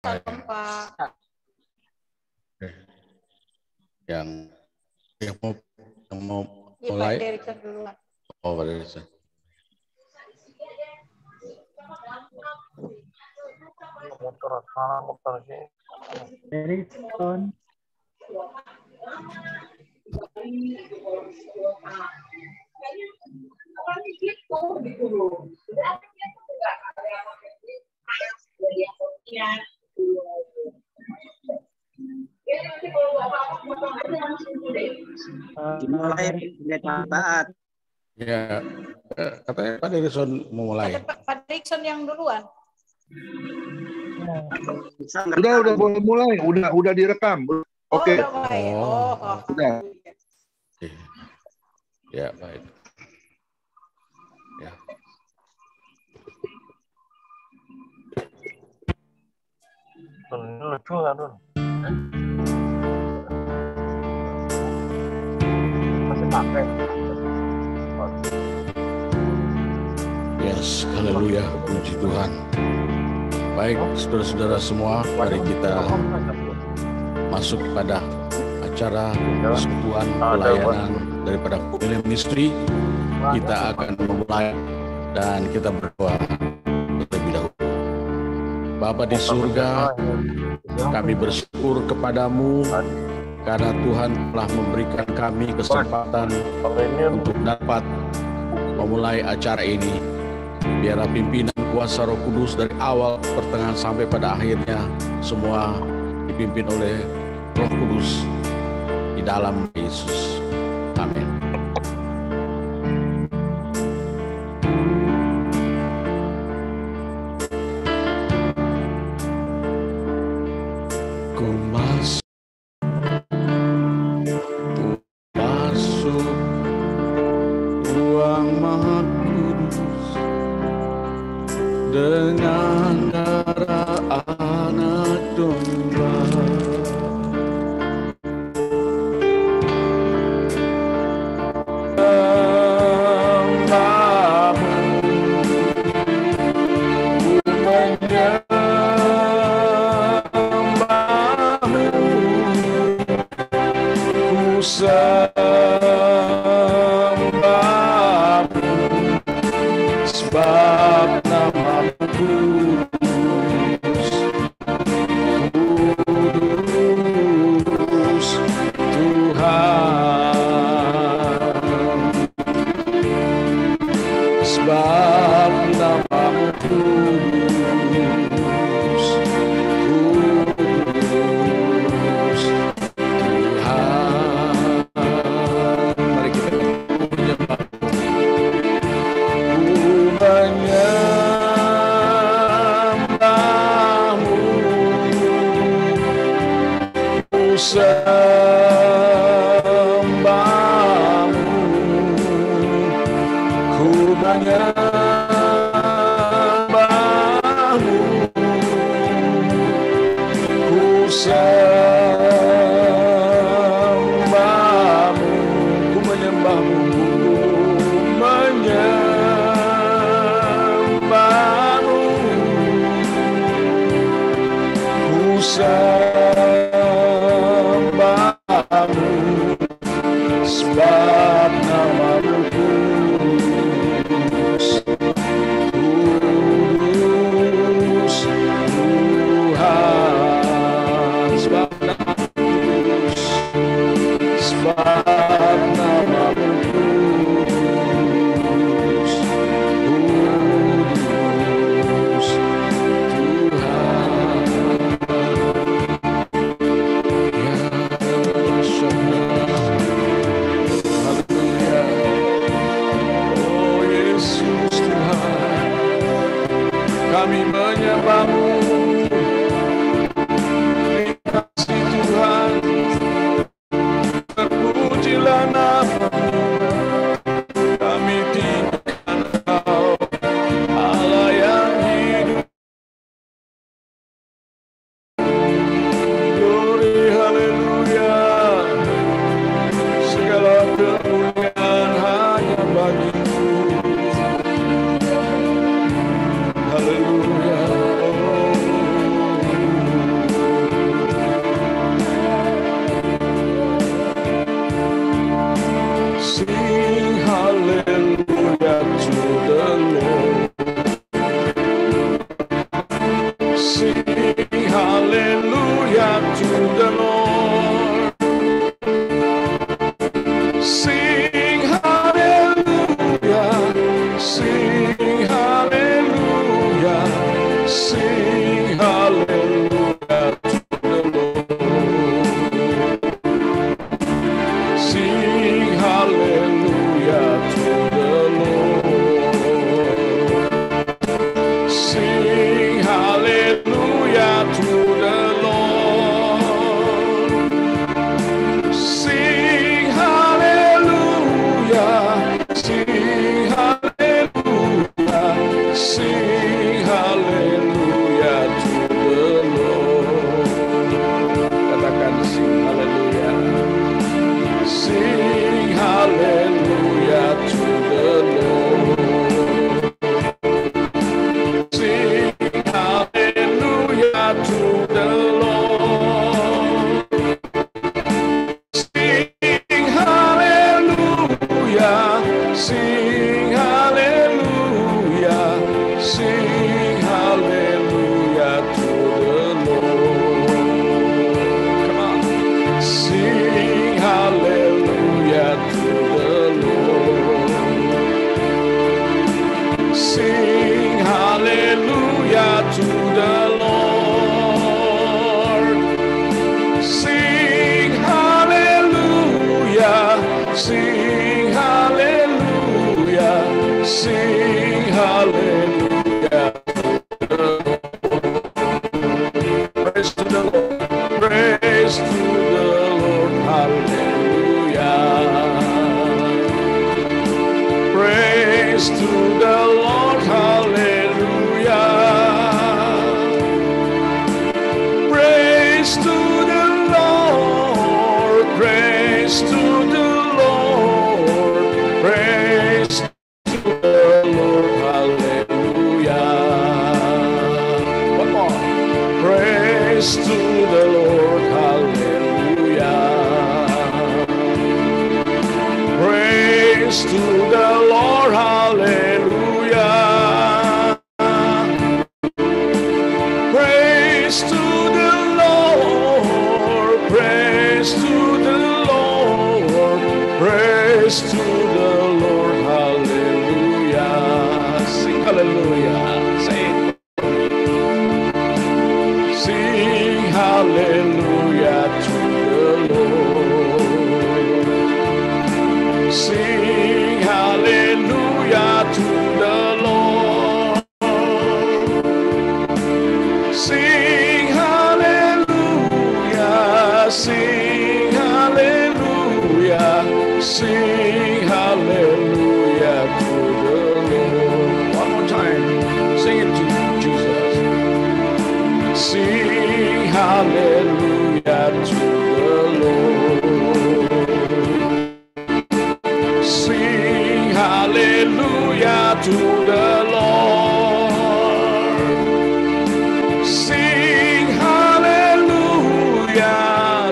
Salam Pak. Yang mau Iya, mulai. Pak Derikson duluan. Oh, Pak Derikson. Derikson. Dimulai Pak. Ya, katanya Pak Derikson mau mulai. Ada Pak Derikson yang duluan. Udah boleh mulai, udah direkam. Oke. Udah mulai. Udah. Ya, baik. Ya. Lucu kan, Nun? Masih pakai. Yes, haleluya, puji Tuhan. Baik, saudara-saudara semua, mari kita masuk pada acara persekutuan pelayanan daripada Family Ministry. Kita akan memulai dan kita berdoa terlebih dahulu. Bapa di surga, kami bersyukur kepadamu karena Tuhan telah memberikan kami kesempatan untuk dapat memulai acara ini. Biarlah pimpinan kuasa Roh Kudus dari awal, pertengahan sampai pada akhirnya semua dipimpin oleh Roh Kudus di dalam Yesus. Amin. Ku masuk ruang Maha Kudus dengan darah anak domba. Sebab namamu kudus, kudus Tuhan. Sebab namamu kudus, kudus Tuhan. Mari kita menyembah. Menyembahmu, sembahmu, ku menyembahmu, ku sembahmu, ku menyembahmu, sembahmu, sebab namamu kudus, kudus Tuhan. Sebab namamu kudus, sebab namamu kudus, kudus Tuhan. Praise to the Lord, praise to the Lord, praise to the Lord, hallelujah. One more. Praise to the Lord, hallelujah. Praise to the Lord, hallelujah. Praise to the Lord, praise to the Lord, praise to the Lord, hallelujah. Sing hallelujah, sing. Sing hallelujah to the Lord. Sing hallelujah to the Lord. Sing hallelujah, sing hallelujah, sing hallelujah to the Lord. One more time, sing it to Jesus. Sing hallelujah to the Lord. Sing hallelujah to the Lord. Sing hallelujah,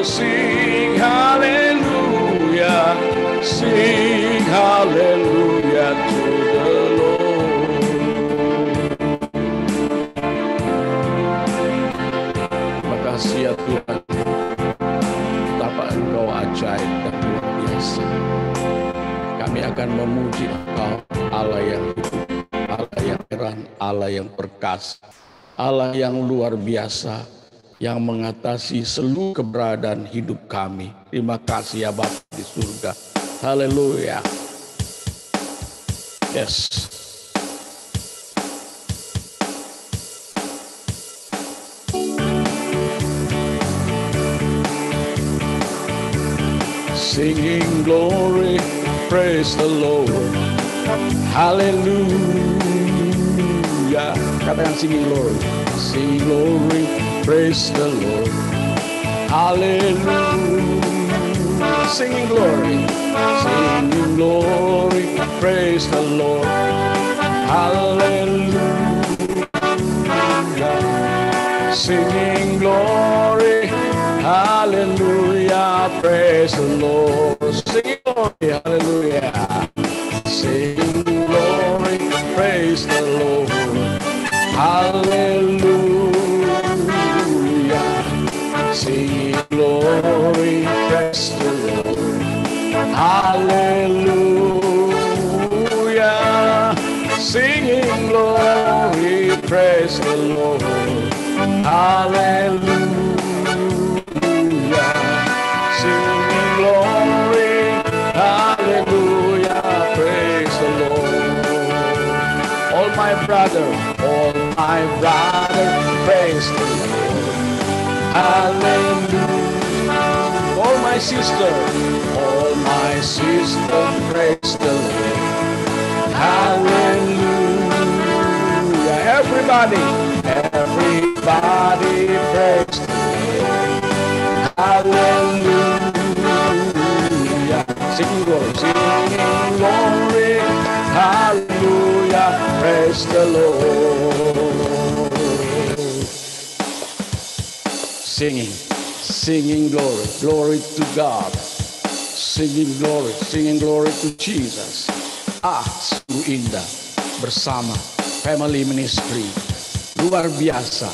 sing hallelujah, sing hallelujah to the Lord. Terima kasih ya Tuhan, betapa Engkau ajaib dan luar biasa. Kami akan memuji Engkau, Allah yang hidup, Allah yang heran, Allah yang perkasa, Allah yang luar biasa, yang mengatasi seluruh keberadaan hidup kami. Terima kasih ya Bapa di surga. Haleluya. Yes. Singing glory, praise the Lord. Hallelujah. Katakan singing glory. Singing glory, praise the Lord. Hallelujah. Singing glory. Singing glory, praise the Lord. Hallelujah. Singing glory, hallelujah, praise the Lord. Singing glory, hallelujah. Sing glory, praise the Lord. Hallelujah. Sing glory, praise the Lord. Hallelujah. Singing glory, praise the Lord. Hallelujah. Singing glory, hallelujah, praise the Lord. All my brother, praise the Lord. Hallelujah. All my sister, praise the Lord. Hallelujah. Everybody, praise the Lord. Hallelujah. Singing glory, hallelujah, praise the Lord. Singing glory to God. Singing glory to Jesus. Sungguh indah bersama Family Ministry. Luar biasa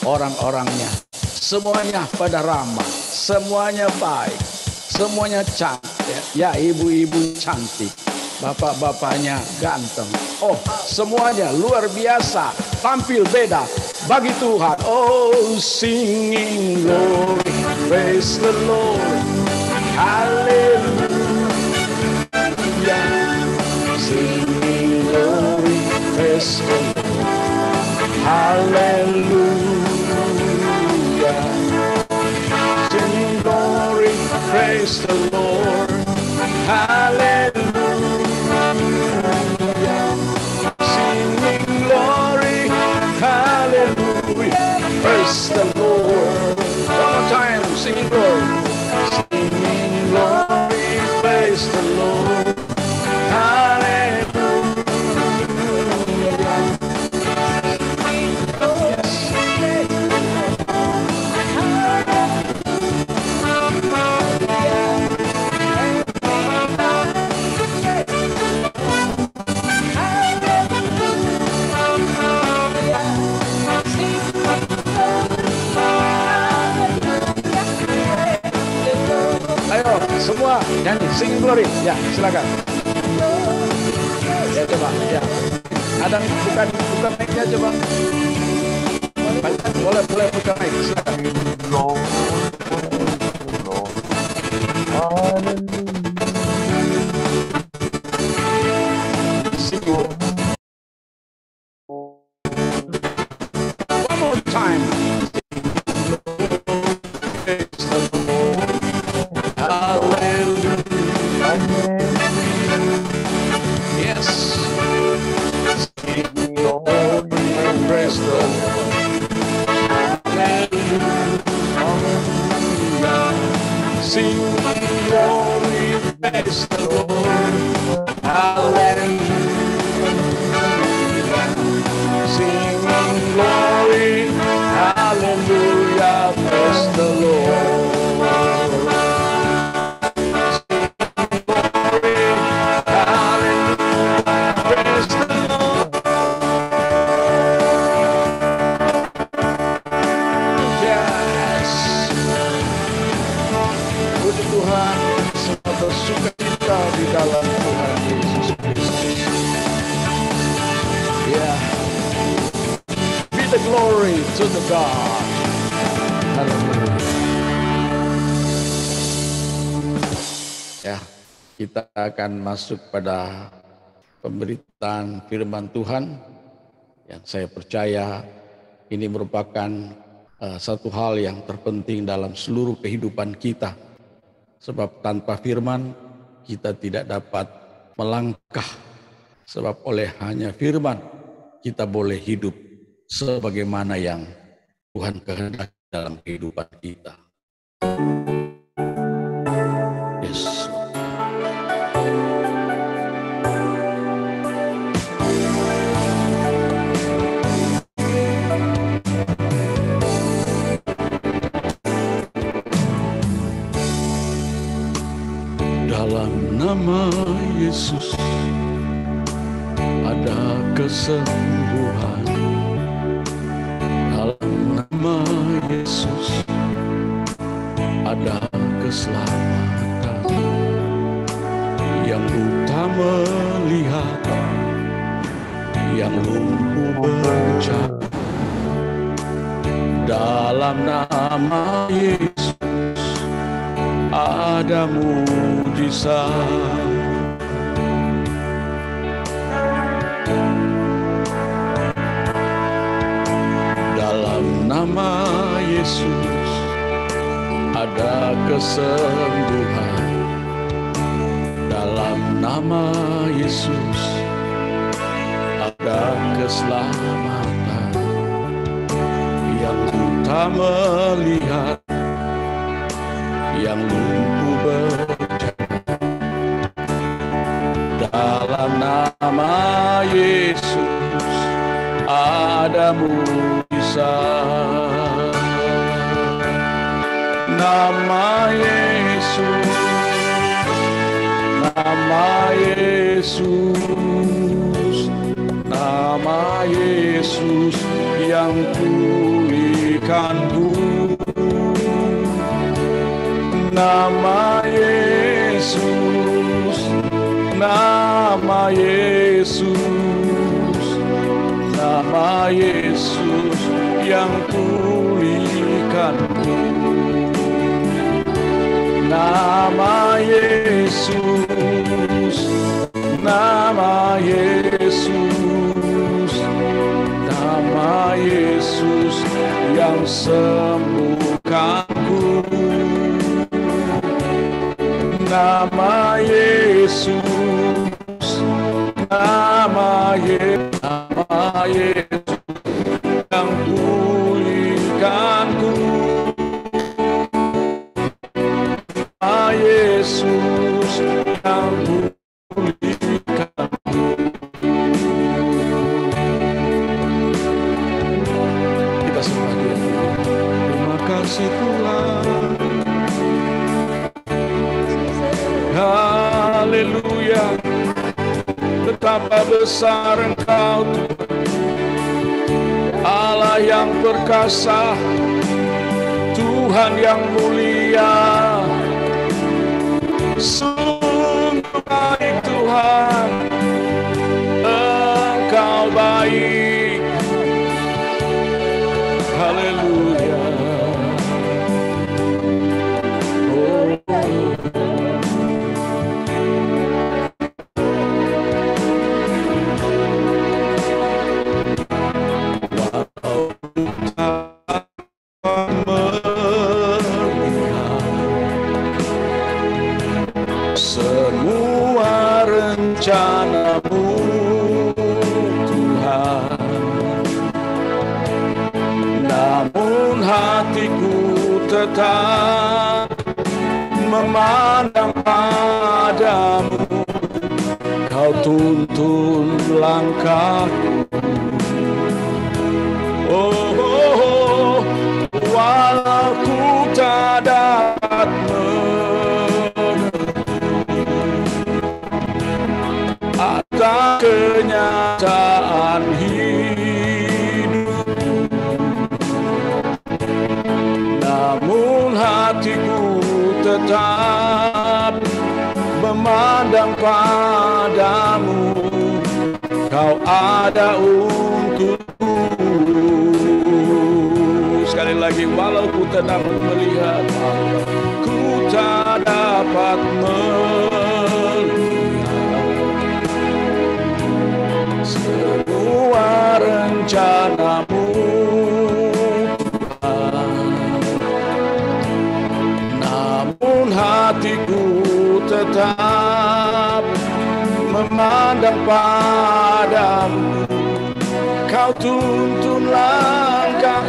orang-orangnya. Semuanya pada ramah, semuanya baik, semuanya cantik. Ya, ibu-ibu cantik, bapak-bapaknya ganteng. Oh, semuanya luar biasa, tampil beda bagi Tuhan. Oh, singing glory, praise the Lord. Hallelujah. Singing glory, praise the Lord. Hallelujah. Singing glory, praise the Lord. Hallelujah. Singing glory, hallelujah, praise the Lord. One more Nyanyi, sing glory. Ya, silakan. Ya, coba. Ya. Ada bukan mic-nya coba. Boleh bukan mic. Silakan. One more time. Hallelujah. Yes. Praise the Lord. Hallelujah. Sing glory, praise the Lord. Hallelujah. Sing glory, hallelujah, praise the Lord. Glory to the God. Hallelujah. Ya, kita akan masuk pada pemberitaan firman Tuhan yang saya percaya ini merupakan satu hal yang terpenting dalam seluruh kehidupan kita. Sebab tanpa firman kita tidak dapat melangkah. Sebab oleh hanya firman kita boleh hidup sebagaimana yang Tuhan kehendaki dalam kehidupan kita. Yes. Dalam nama Yesus ada kesembuhan. Dalam nama Yesus ada keselamatan. Yang buta melihat, yang lumpuh berbicara. Dalam nama Yesus ada mujizat. Nama Yesus ada kesembuhan. Dalam nama Yesus ada keselamatan. Yang buta melihat, yang lumpuh berjalan. Dalam nama Yesus ada nama Yesus, nama Yesus, nama Yesus yang pulihkanku. Nama Yesus, nama Yesus, nama Yesus yang pulihkanku. Nama Yesus, nama Yesus, nama Yesus yang sembuhkanku. Nama Yesus, nama Yesus yang pulihkanku. Nama Yesus yang pulihkanku. Kita semua dia. Terima kasih Tuhan. Haleluya. Betapa besar Engkau Tuhan, Allah yang perkasa, Tuhan yang mulia. Sungguh baik Tuhan, Engkau baik. Haleluya. Oh. Semua rencana-Mu Tuhan, namun hatiku tetap memandang padamu. Kau tuntun langkahku. Oh, walau ku tak dapat atas kenyataan hidup, namun hatiku tetap memandang padamu. Kau ada untukku. Sekali lagi, walau ku tak dapat melihat, ku tak dapat melihat semua rencana-Mu Tuhan, namun hatiku tetap memandang padamu. Kau tuntun langkah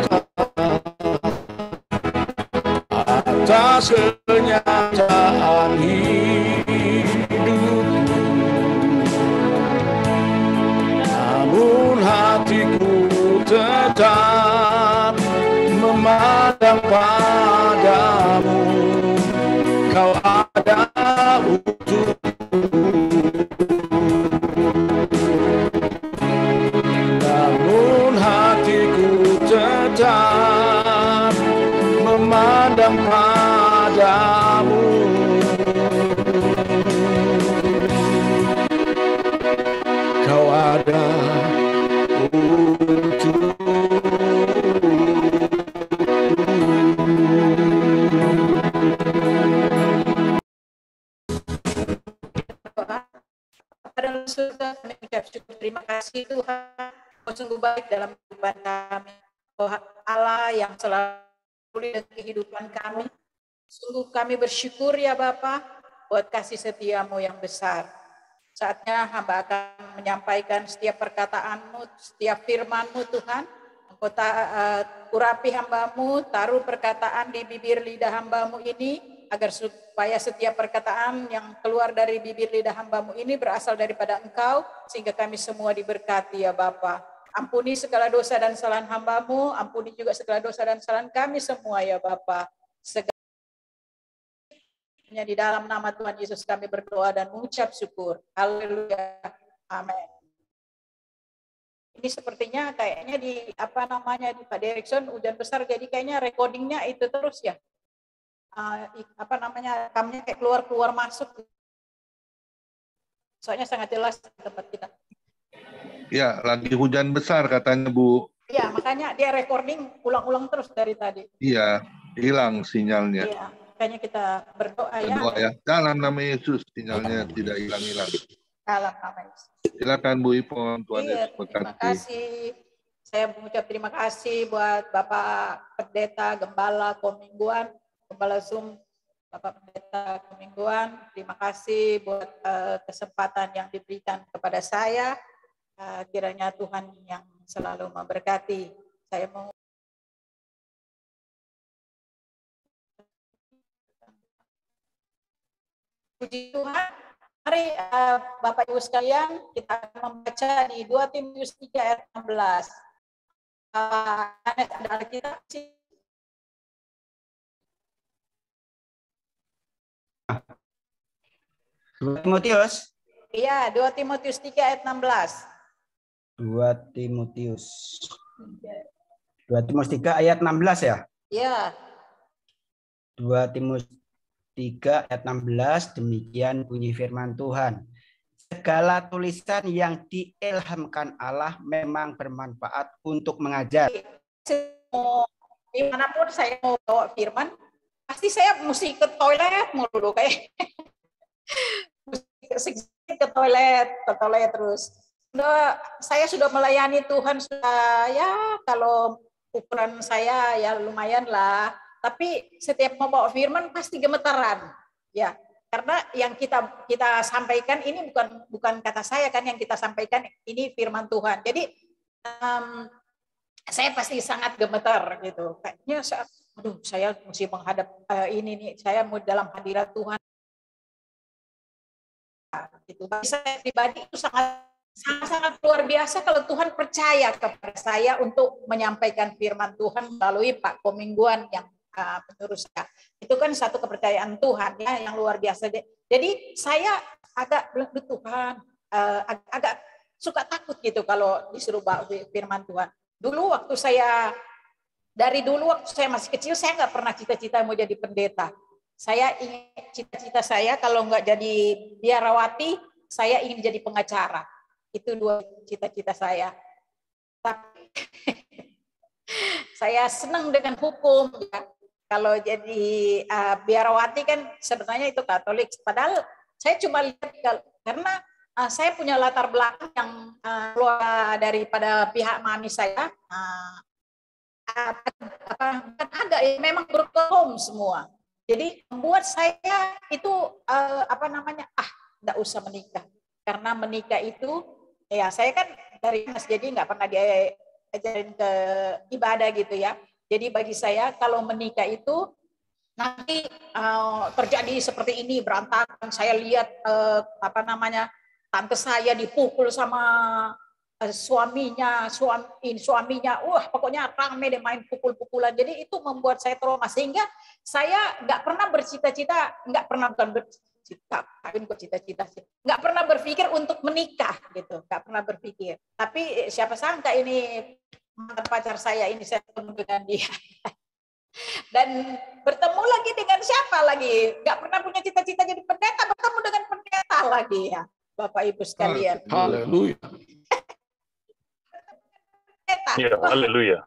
atas kenyataan hidupku, namun hatiku tetap memandang padamu. Kau ada untukku. Namun hatiku tetap memandang padamu. Kau ada untukku. Pada surga kami ucap syukur, terima kasih Tuhan, Kau sungguh baik dalam kehidupan kami. Oh Allah yang selalu dalam kehidupan kami. Sungguh kami bersyukur ya Bapa buat kasih setiamu yang besar. Saatnya hamba akan menyampaikan setiap perkataan-Mu, setiap firman-Mu Tuhan. Engkau urapi hamba-Mu, taruh perkataan di bibir lidah hamba-Mu ini, agar supaya setiap perkataan yang keluar dari bibir lidah hamba-Mu ini berasal daripada Engkau, sehingga kami semua diberkati ya Bapa. Ampuni segala dosa dan kesalahan hamba-Mu, ampuni juga segala dosa dan kesalahan kami semua ya Bapa. Segalanya di dalam nama Tuhan Yesus kami berdoa dan mengucap syukur. Haleluya. Amin. Ini sepertinya kayaknya di di Pak Derikson hujan besar, jadi kayaknya recordingnya itu terus ya. Rekamnya kayak keluar masuk. Soalnya sangat jelas di tempat kita. Ya, lagi hujan besar katanya Bu. Iya, makanya dia recording ulang-ulang terus dari tadi. Iya, hilang sinyalnya. Iya, makanya kita berdoa ya. Berdoa ya. Dalam nama Yesus sinyalnya tidak hilang-hilang. Dalam nama Yesus. Silakan Bu Ipon, Tuhan Yesus Terima berkati. kasih. Saya mengucap terima kasih buat Bapak Pendeta Gembala Komingguan, Gembala Zoom Bapak Pendeta Komingguan. Terima kasih buat kesempatan yang diberikan kepada saya. Kiranya Tuhan yang selalu memberkati. Saya mau puji Tuhan. Mari Bapak Ibu sekalian, kita akan membaca di 2 Timotius 3 ayat 16. Ada kita sih. Timotius. Iya, 2 Timotius 3 ayat 16. 2 Timotius 3 ayat 16 ya? Iya. 2 Timotius 3 ayat 16, demikian bunyi firman Tuhan. Segala tulisan yang diilhamkan Allah memang bermanfaat untuk mengajar. Dimanapun saya mau bawa firman, pasti saya mesti ke toilet mulu kayak ke toilet terus. Saya sudah melayani Tuhan sudah ya kalau ukuran saya ya lumayan lah. Tapi setiap mau bawa firman pasti gemetaran, ya. Karena yang kita sampaikan ini bukan kata saya kan, yang kita sampaikan ini firman Tuhan. Jadi saya pasti sangat gemetar gitu. Kayaknya saya mesti menghadap ini nih. Saya mau dalam hadirat Tuhan. Gitu. Bagi saya pribadi itu sangat luar biasa kalau Tuhan percaya kepada saya untuk menyampaikan firman Tuhan melalui Pak Komingguan yang penyuruh saya. Itu kan satu kepercayaan Tuhan ya yang luar biasa. Jadi saya agak Tuhan agak suka takut gitu kalau disuruh bawa firman Tuhan. Dulu waktu saya masih kecil, saya nggak pernah cita-cita mau jadi pendeta. Saya ingin cita-cita saya kalau nggak jadi biarawati, saya ingin jadi pengacara. Itu dua cita-cita saya. Tapi saya senang dengan hukum. Ya. Kalau jadi biarawati kan sebenarnya itu Katolik. Padahal saya cuma lihat karena saya punya latar belakang yang keluar daripada pihak mami saya. Ada memang berkelom semua. Jadi membuat saya itu nggak usah menikah, karena menikah itu ya saya kan dari Mas jadi nggak pernah diajarin ke ibadah gitu ya. Jadi bagi saya kalau menikah itu nanti terjadi seperti ini berantakan. Saya lihat tante saya dipukul sama suaminya, pokoknya rame deh main pukul-pukulan. Jadi itu membuat saya trauma sehingga saya nggak pernah bercita-cita, nggak pernah berpikir untuk menikah gitu, nggak pernah berpikir. Tapi siapa sangka ini mantan pacar saya ini saya ketemu dengan dia dan bertemu lagi dengan siapa lagi? Nggak pernah punya cita-cita jadi pendeta, bertemu dengan pendeta lagi ya, Bapak Ibu sekalian. Haleluya. Ya, haleluya.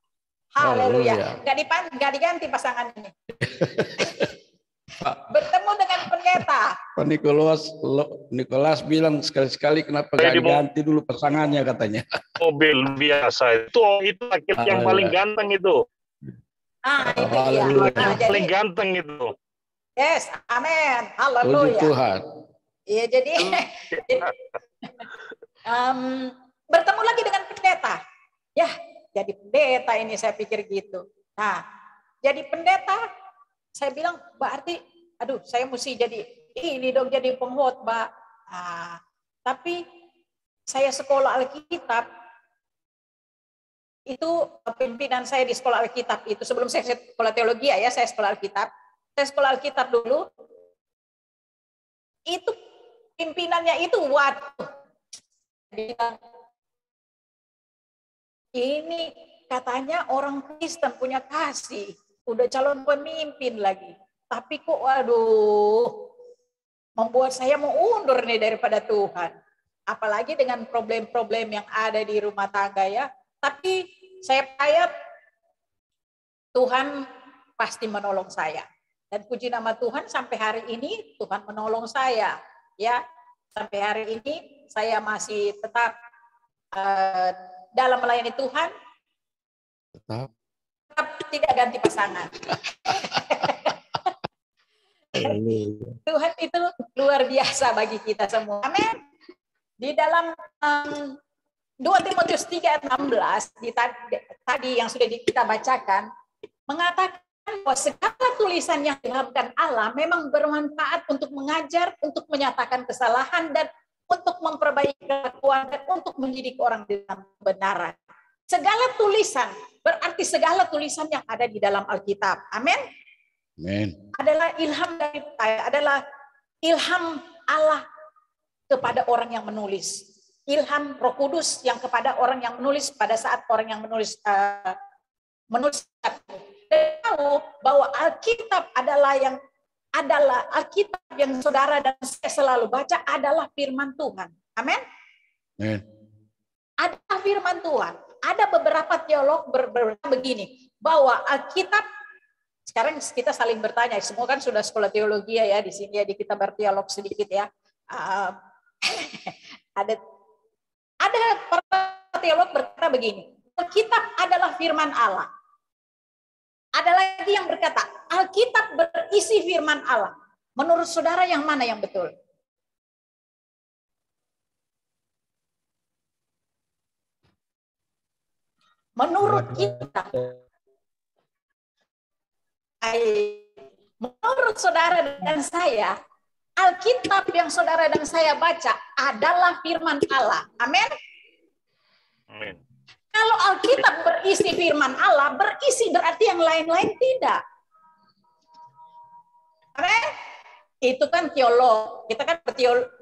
Haleluya. Nggak diganti pasangan ini. Bertemu dengan pendeta. Pak Nikolas bilang sekali-sekali kenapa nggak diganti dulu pasangannya katanya. Mobil biasa itu laki-laki yang paling ganteng itu. Itu dia. Paling ganteng itu. Yes, amin. Haleluya. Puji Tuhan. Iya, jadi bertemu lagi dengan pendeta. Ya, jadi pendeta ini saya pikir gitu. Nah, jadi pendeta, saya bilang, berarti, saya mesti jadi ini dong, jadi pengkhotbah. Nah, tapi saya sekolah Alkitab, itu pimpinan saya di sekolah Alkitab itu, sebelum saya sekolah teologi ya, saya sekolah Alkitab. Saya sekolah Alkitab dulu, itu pimpinannya itu, waduh, ini katanya orang Kristen punya kasih, udah calon pemimpin lagi. Tapi kok membuat saya mau undur nih daripada Tuhan. Apalagi dengan problem-problem yang ada di rumah tangga ya. Tapi saya percaya Tuhan pasti menolong saya. Dan puji nama Tuhan sampai hari ini Tuhan menolong saya. Ya, sampai hari ini saya masih tetap dalam melayani Tuhan, tetap tidak ganti pasangan. Tuhan itu luar biasa bagi kita semua. Amin. Di dalam 2 Timotius 3 ayat 16 tadi yang sudah kita bacakan mengatakan bahwa segala tulisan yang diilhamkan Allah memang bermanfaat untuk mengajar, untuk menyatakan kesalahan dan untuk memperbaiki kelakuan dan untuk mendidik orang dalam kebenaran. Segala tulisan, berarti segala tulisan yang ada di dalam Alkitab. Amin. Amin. Adalah ilham Allah kepada orang yang menulis. Ilham Roh Kudus yang kepada orang yang menulis pada saat orang yang menulis dan tahu bahwa Alkitab adalah yang adalah Alkitab yang saudara dan saya selalu baca adalah firman Tuhan. Amin. Ada firman Tuhan. Ada beberapa teolog berkata begini, bahwa Alkitab, sekarang kita saling bertanya, semua kan sudah sekolah teologi ya di sini ya, di kita berdialog sedikit ya. Ada para teolog berkata begini, Alkitab adalah firman Allah. Ada lagi yang berkata, Alkitab berisi firman Allah. Menurut saudara yang mana yang betul? Menurut kita, menurut saudara dan saya, Alkitab yang saudara dan saya baca adalah firman Allah. Amin. Amin. Kalau Alkitab berisi firman Allah, berisi berarti yang lain-lain tidak. Amin. Itu kan teolog. Kita kan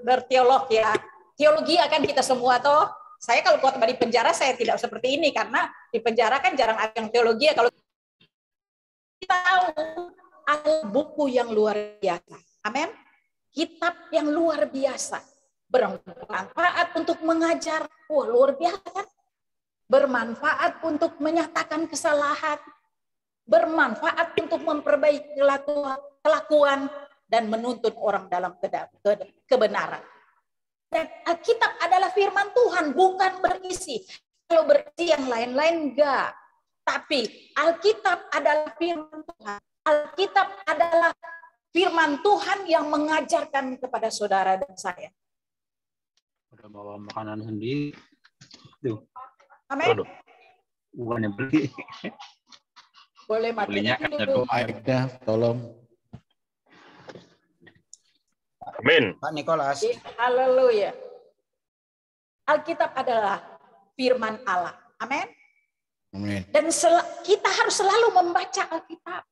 berteolog ya. Teologi akan kita semua toh. Saya kalau khotbah di penjara saya tidak seperti ini karena di penjara kan jarang ada yang teologi ya. Kalau kita tahu ada buku yang luar biasa. Amin. Kitab yang luar biasa. Bermanfaat untuk mengajar. Wah, luar biasa kan? Bermanfaat untuk menyatakan kesalahan, bermanfaat untuk memperbaiki kelakuan dan menuntun orang dalam kebenaran. Dan Alkitab adalah firman Tuhan, bukan berisi. Kalau berisi yang lain-lain enggak. Tapi Alkitab adalah firman Tuhan. Alkitab adalah firman Tuhan yang mengajarkan kepada saudara dan saya. Udah bawa makanan sendiri. Tuh. Amin. Bukannya beli. Boleh matinya dulu. Mic-nya, tolong. Amin. Pak Nikolas. Haleluya. Alkitab adalah firman Allah. Amin. Amin. Dan kita harus selalu membaca Alkitab.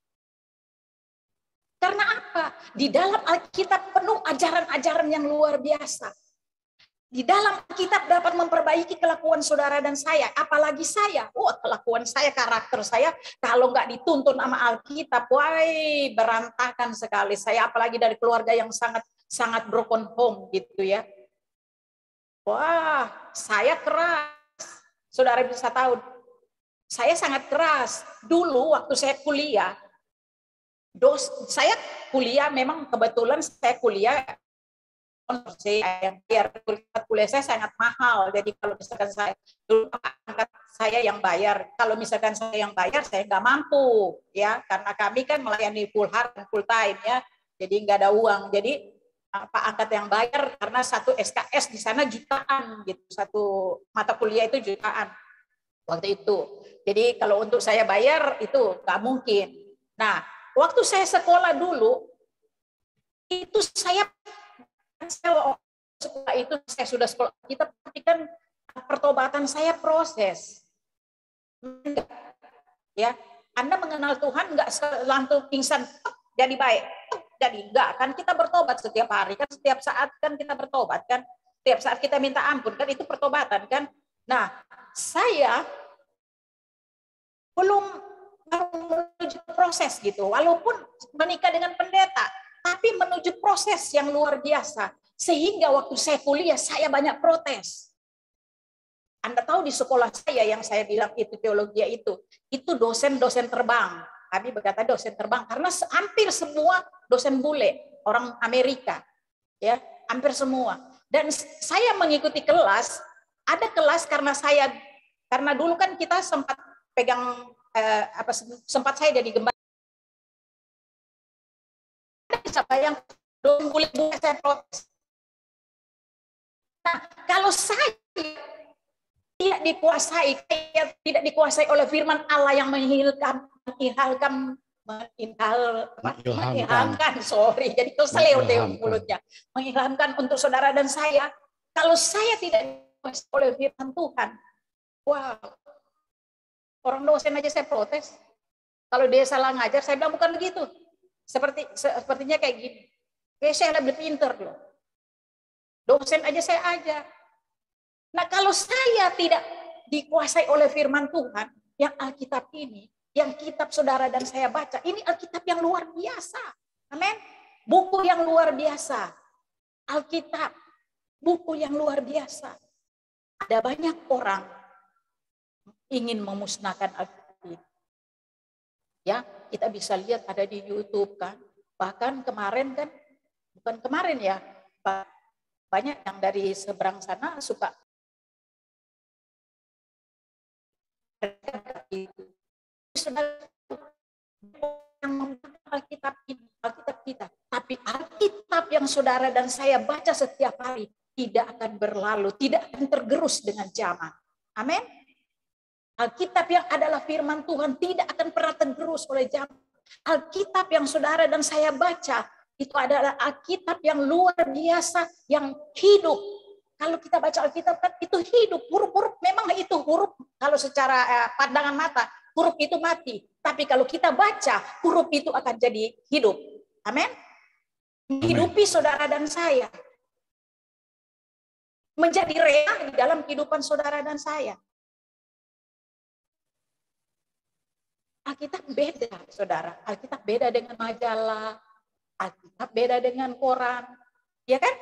Karena apa? Di dalam Alkitab penuh ajaran-ajaran yang luar biasa. Di dalam Alkitab dapat memperbaiki kelakuan saudara dan saya. Apalagi saya. Kelakuan saya, karakter saya. Kalau nggak dituntun sama Alkitab, berantakan sekali. Saya apalagi dari keluarga yang sangat broken home gitu ya. Wah, saya keras. Saudara bisa tahu. Saya sangat keras. Dulu waktu saya kuliah, saya kuliah memang kebetulan saya kuliah yang biar kuliah saya sangat mahal. Jadi kalau misalkan saya dulu angkat saya yang bayar, kalau misalkan saya yang bayar saya nggak mampu ya, karena kami kan melayani full hard dan full time ya, jadi nggak ada uang. Jadi Pak angkat yang bayar karena satu SKS di sana jutaan gitu, satu mata kuliah itu jutaan waktu itu. Jadi kalau untuk saya bayar itu nggak mungkin. Nah waktu saya sekolah dulu itu saya sekolah itu saya sudah sekolah kita, tapi kan pertobatan saya proses. Ya, Anda mengenal Tuhan nggak langsung pingsan jadi baik, jadi enggak kan, kita bertobat setiap hari kan, setiap saat kan kita bertobat kan, setiap saat kita minta ampun kan, itu pertobatan kan. Nah, saya belum menuju proses gitu, walaupun menikah dengan pendeta, tapi menuju proses yang luar biasa. Sehingga waktu saya kuliah, saya banyak protes. Anda tahu di sekolah saya yang saya bilang itu teologi itu dosen-dosen terbang. Kami berkata dosen terbang karena hampir semua dosen bule, orang Amerika. Ya, hampir semua. Dan saya mengikuti kelas, ada kelas karena dulu kan kita sempat pegang sempat saya jadi gembala. Siapa yang dosen bule saya protes. Nah, kalau saya tidak dikuasai oleh firman Allah yang menghilangkan, jadi terseleo mulutnya, mengilhamkan untuk saudara dan saya. Kalau saya tidak dikuasai oleh firman Tuhan, wow, orang dosen aja saya protes. Kalau dia salah ngajar, saya bilang bukan begitu. Sepertinya kayak gini. Kayak saya lebih pintar loh. Dosen aja saya ajar. Nah kalau saya tidak dikuasai oleh firman Tuhan, yang Alkitab ini, yang kitab saudara dan saya baca, ini Alkitab yang luar biasa. Amin. buku yang luar biasa. Alkitab, buku yang luar biasa. Ada banyak orang ingin memusnahkan Alkitab. Ya, kita bisa lihat ada di YouTube kan. Bahkan kemarin kan, bukan kemarin ya, banyak yang dari seberang sana suka yang membaca Alkitab kita. Tapi Alkitab yang saudara dan saya baca setiap hari tidak akan berlalu, tidak akan tergerus dengan zaman. Amin. Alkitab yang adalah firman Tuhan tidak akan pernah tergerus oleh zaman. Alkitab yang saudara dan saya baca itu adalah Alkitab yang luar biasa, yang hidup. Kalau kita baca Alkitab kan itu hidup, huruf-huruf memang itu huruf kalau secara pandangan mata huruf itu mati. Tapi kalau kita baca huruf itu akan jadi hidup. Amin. Hidupi saudara dan saya. Menjadi real di dalam kehidupan saudara dan saya. Alkitab beda, saudara. Alkitab beda dengan majalah. Alkitab beda dengan koran. Ya kan?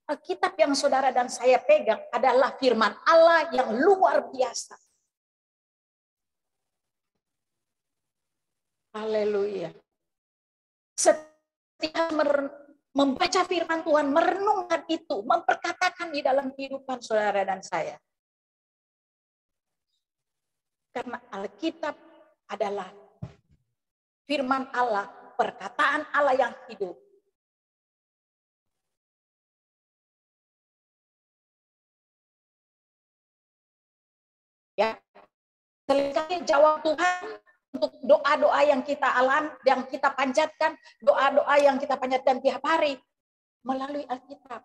Alkitab yang saudara dan saya pegang adalah firman Allah yang luar biasa. Haleluya. Setiap membaca firman Tuhan, merenungkan itu, memperkatakan di dalam kehidupan saudara dan saya. Karena Alkitab adalah firman Allah, perkataan Allah yang hidup. Ya, seringkali jawab Tuhan untuk doa-doa yang kita alami, yang kita panjatkan, doa-doa yang kita panjatkan tiap hari melalui Alkitab.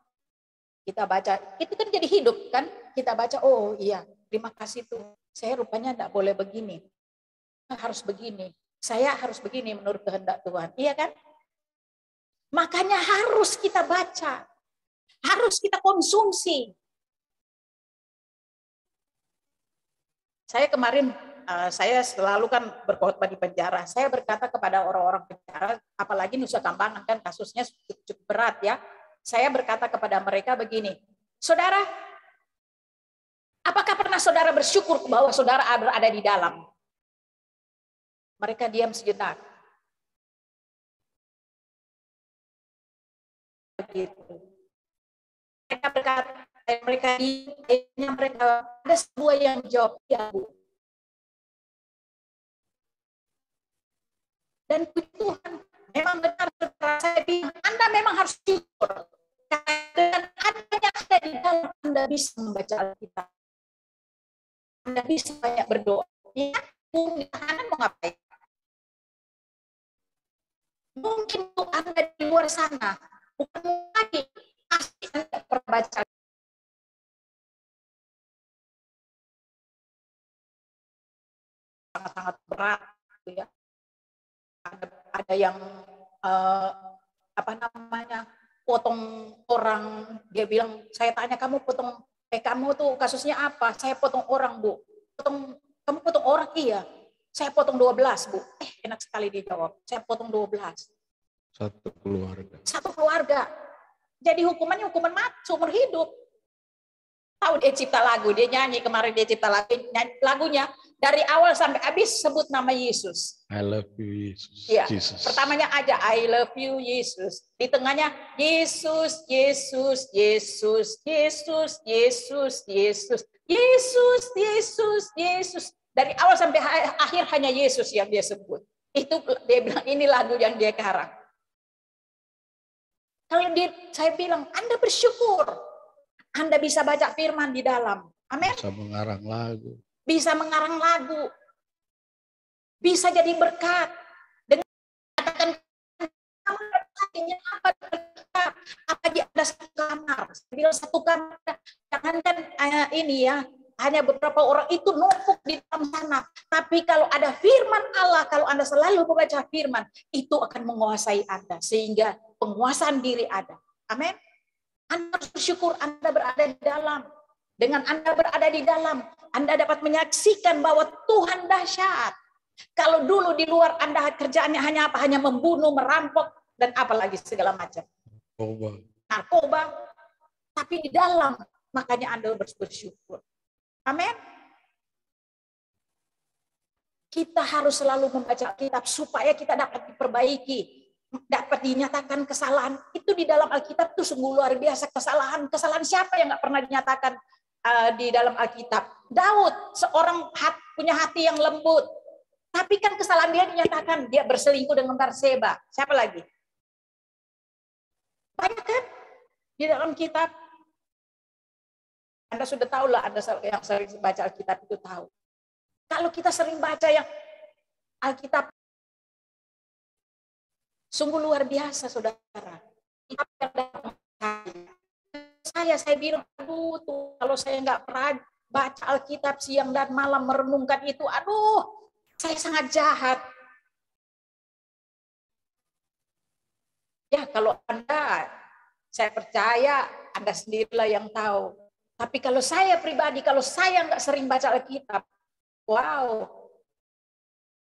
Kita baca, itu kan jadi hidup kan? Kita baca, oh iya, terima kasih Tuhan. Saya rupanya tidak boleh begini, harus begini. Saya harus begini menurut kehendak Tuhan, iya kan? Makanya harus kita baca, harus kita konsumsi. Saya kemarin, saya selalu kan berkhotbah di penjara. Saya berkata kepada orang-orang penjara, apalagi Nusa Kambangan kan kasusnya cukup berat ya. Saya berkata kepada mereka begini, saudara, apakah pernah saudara bersyukur bahwa saudara berada di dalam? Mereka diam sejenak. Begitu. Mereka berkata, mereka ada sebuah yang jawab, ya Bu. Dan Tuhan memang benar, saya bilang, Anda memang harus syukur. Karena adanya ada di dalam, Anda bisa membaca Alkitab. Anda bisa banyak berdoa. Ya, mungkin Anda mau ngapain? Mungkin untuk Anda di luar sana, bukan lagi pasti Anda perbaca. Sangat-sangat berat, ya. Ada yang potong orang, dia bilang, saya tanya kamu kamu tuh kasusnya apa? Saya potong orang Bu. Kamu potong orang? Iya. Saya potong 12 Bu. Enak sekali dia jawab. Saya potong 12. Satu keluarga. Satu keluarga. Jadi hukumannya hukuman mati seumur hidup. Tahu dia cipta lagu, dia nyanyi kemarin, dia cipta lagunya dari awal sampai habis sebut nama Yesus. I love you Yesus. Ya, Jesus. pertamanya aja I love you Yesus. Di tengahnya Yesus, Yesus, Yesus, Yesus, Yesus, Yesus, Yesus, Yesus, Yesus. Dari awal sampai akhir hanya Yesus yang dia sebut. Itu dia bilang ini lagu yang dia karang. Kalau saya bilang Anda bersyukur. Anda bisa baca firman di dalam. Amin. Bisa mengarang lagu. Bisa mengarang lagu. Bisa jadi berkat. Dengan katakan apa di ada satu kamar. Bila satu kamar, jangankan ini ya, hanya beberapa orang itu numpuk di dalam sana. Tapi kalau ada firman Allah, kalau Anda selalu membaca firman, itu akan menguasai Anda. Sehingga penguasaan diri ada. Amin. Anda bersyukur Anda berada di dalam. Dengan Anda berada di dalam, Anda dapat menyaksikan bahwa Tuhan dahsyat. Kalau dulu di luar Anda kerjaannya hanya apa? Hanya membunuh, merampok, dan apalagi segala macam. Narkoba. Tapi di dalam, makanya Anda bersyukur. Amin. Kita harus selalu membaca Alkitab supaya kita dapat diperbaiki, dapat dinyatakan kesalahan. Itu di dalam Alkitab itu sungguh luar biasa. Kesalahan siapa yang nggak pernah dinyatakan di dalam Alkitab? Daud, seorang punya hati yang lembut. Tapi kan kesalahan dia dinyatakan, dia berselingkuh dengan Batseba. Siapa lagi? Banyak kan di dalam kitab. Anda sudah tahu lah, Anda yang sering baca Alkitab itu tahu. Kalau kita sering baca yang Alkitab, sungguh luar biasa, saudara. Saya bilang, aduh, tuh, kalau saya nggak pernah baca Alkitab siang dan malam merenungkan itu, aduh, saya sangat jahat. Ya, kalau Anda, saya percaya Anda sendirilah yang tahu. Tapi kalau saya pribadi, kalau saya nggak sering baca Alkitab, wow,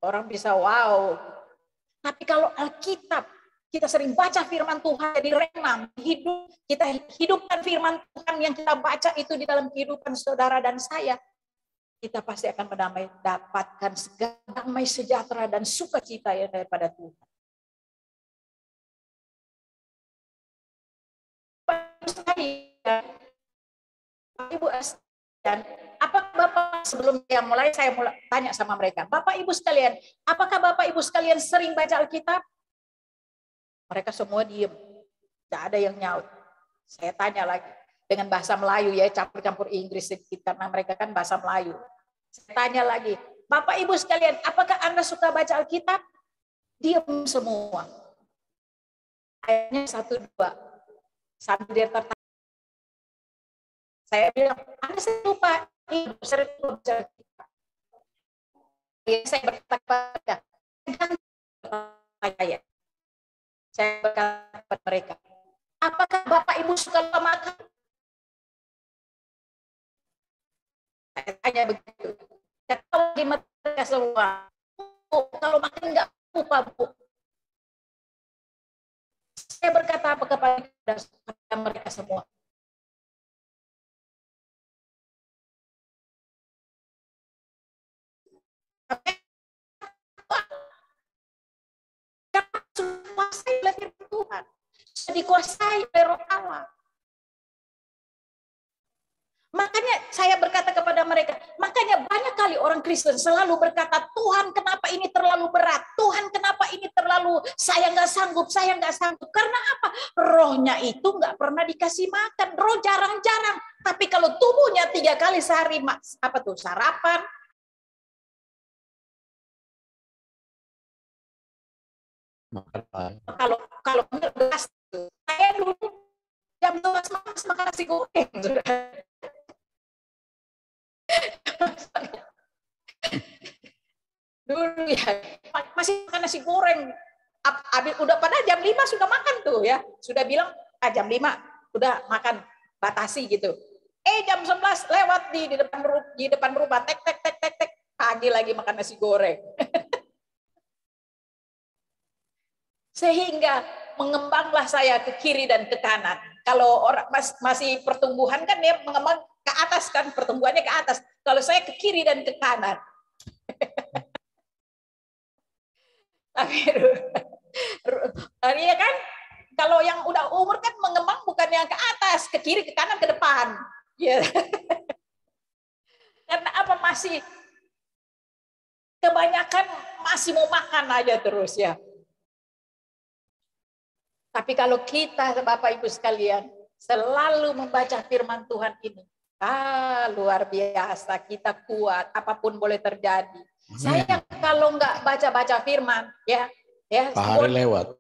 orang bisa wow. Tapi kalau Alkitab, kita sering baca firman Tuhan, jadi remam, kita hidupkan firman Tuhan yang kita baca itu di dalam kehidupan saudara dan saya, kita pasti akan mendapatkan segala damai sejahtera dan sukacita yang daripada Tuhan. Ibu dan apakah Bapak, sebelum saya mulai tanya sama mereka, Bapak Ibu sekalian, apakah Bapak Ibu sekalian sering baca Alkitab? Mereka semua diem, tidak ada yang nyaut. Saya tanya lagi dengan bahasa Melayu ya, campur-campur Inggris sedikit karena mereka kan bahasa Melayu. Saya tanya lagi, Bapak Ibu sekalian, apakah Anda suka baca Alkitab? Diem semua. Akhirnya 1-2 sambil dia tertawa. Saya bilang, Anda lupa, sering baca Alkitab. Saya berkata kepada saya berkata kepada mereka, apakah Bapak Ibu suka lupa makan? Saya tanya begitu. Kata mereka semua, kalau makan nggak lupa, Bu. Saya berkata apa kepada mereka semua? Dikuasai oleh firman Tuhan, dikuasai oleh Roh Allah. Makanya saya berkata kepada mereka, makanya banyak kali orang Kristen selalu berkata, Tuhan kenapa ini terlalu berat, Tuhan kenapa ini terlalu, saya nggak sanggup. Karena apa? Rohnya itu nggak pernah dikasih makan, roh jarang-jarang. Tapi kalau tubuhnya 3 kali sehari, apa tuh, sarapan, kalau beras, saya dulu jam 12 makan nasi goreng. Dulu ya masih makan nasi goreng. Udah pada jam 5 sudah makan tuh ya. Sudah bilang jam 5 udah makan, batasi gitu. Jam 11 lewat di depan rumah tek pagi lagi makan nasi goreng. Sehingga mengembanglah saya ke kiri dan ke kanan. Kalau orang masih pertumbuhan kan dia mengembang ke atas kan, pertumbuhannya ke atas. Kalau saya ke kiri dan ke kanan. Iya kan? Kalau yang udah umur kan mengembang bukan yang ke atas, ke kiri, ke kanan, ke depan. Ya. Karena apa, masih kebanyakan masih mau makan aja terus ya. Tapi kalau kita, Bapak Ibu sekalian, selalu membaca firman Tuhan ini, luar biasa, kita kuat, apapun boleh terjadi. Saya kalau nggak baca firman, ya hari lewat.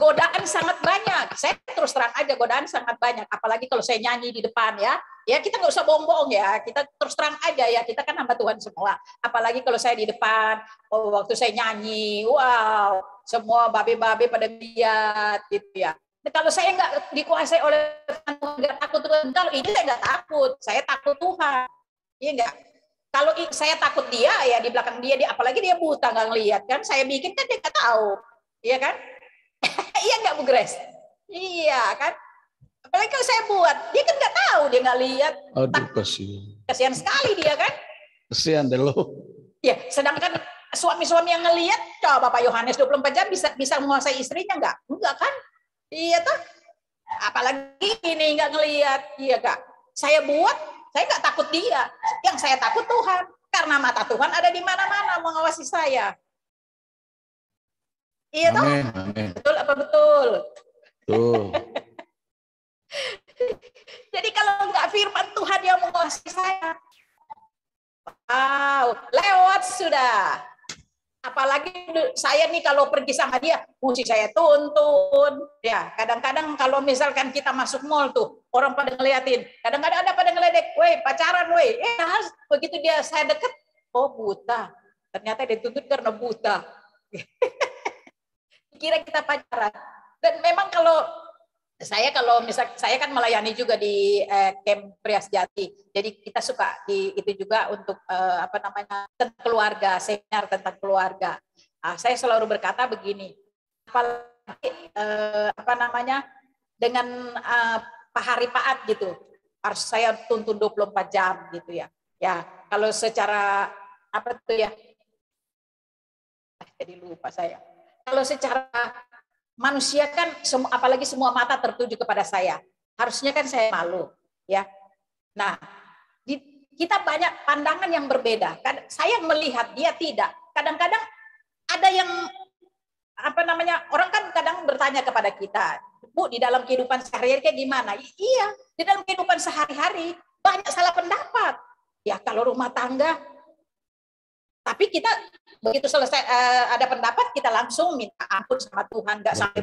Godaan sangat banyak. Saya terus terang aja, godaan sangat banyak. Apalagi kalau saya nyanyi di depan ya kita nggak usah bohong-bohong ya. Kita terus terang aja ya, kita kan hamba Tuhan semua. Apalagi kalau saya di depan, waktu saya nyanyi, wow, semua babe-babe pada lihat gitu ya. Nah, kalau saya nggak dikuasai oleh Tuhan, nggak takut Tuhan, kalau ini saya nggak takut, saya takut Tuhan. Iya nggak? Kalau saya takut dia, ya di belakang dia, apalagi dia buta nggak ngelihat kan? Saya bikin kan dia nggak tahu, iya kan? Iya nggak Bu Grace? Iya kan? Apalagi kalau saya buat, dia kan nggak tahu, dia nggak lihat. Aduh, kasihan. Kasihan sekali dia kan? Kasihan deh lo. Ya, sedangkan suami-suami yang ngelihat, coba Pak Yohanes 24 jam bisa menguasai istrinya nggak? Enggak kan? Iya toh? Apalagi ini nggak ngelihat, iya Kak. Saya buat, saya nggak takut dia. Yang saya takut Tuhan. Karena mata Tuhan ada di mana-mana mengawasi saya. Iya toh? Amin. Betul apa betul? Betul. Jadi kalau nggak firman Tuhan yang mengawasi saya, wow, lewat sudah. Apalagi saya nih kalau pergi sama dia, mesti saya tuntun. Ya, kadang-kadang kalau misalkan kita masuk mall tuh, orang pada ngeliatin. Kadang-kadang ada pada ngeledek, weh pacaran, weh. Begitu dia saya deket, oh buta. Ternyata dia tuntut karena buta. Kira kita pacaran. Dan memang kalau misal saya kan melayani juga di camp Prias Jati, jadi kita suka di itu juga untuk tentang keluarga, seminar tentang keluarga. Saya selalu berkata begini, apalagi dengan Pak Hari Paat gitu, harus saya tuntun 24 jam gitu ya. Ya kalau secara apa tuh ya, jadi lupa saya. Kalau secara manusia kan apalagi semua mata tertuju kepada saya. Harusnya kan saya malu, ya. Nah, kita banyak pandangan yang berbeda. Saya melihat dia tidak. Kadang-kadang ada yang orang kan kadang bertanya kepada kita, Bu, di dalam kehidupan sehari-hari kayak gimana? Iya, di dalam kehidupan sehari-hari banyak salah pendapat. Ya, kalau rumah tangga, tapi kita begitu selesai ada pendapat, kita langsung minta ampun sama Tuhan, nggak sampai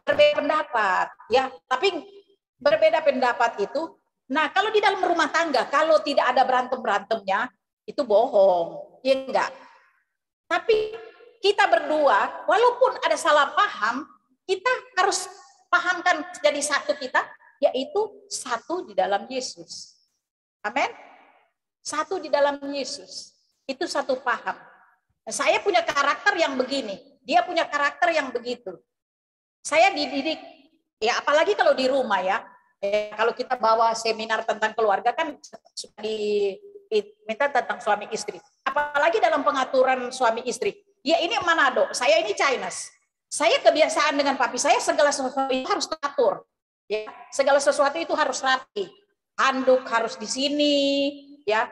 berbeda pendapat, ya. Tapi berbeda pendapat itu, nah kalau di dalam rumah tangga, kalau tidak ada berantem-berantemnya, itu bohong, ya enggak. Tapi kita berdua, walaupun ada salah paham, kita harus pahamkan jadi satu kita, yaitu satu di dalam Yesus. Amin. Satu di dalam Yesus. Itu satu paham. Saya punya karakter yang begini, dia punya karakter yang begitu. Saya dididik, ya apalagi kalau di rumah ya, kalau kita bawa seminar tentang keluarga kan suka diminta tentang suami istri. Apalagi dalam pengaturan suami istri. Ya ini Manado, saya ini Chinese. Saya kebiasaan dengan papi saya segala sesuatu itu harus teratur. Ya, segala sesuatu itu harus rapi. Handuk harus di sini, ya.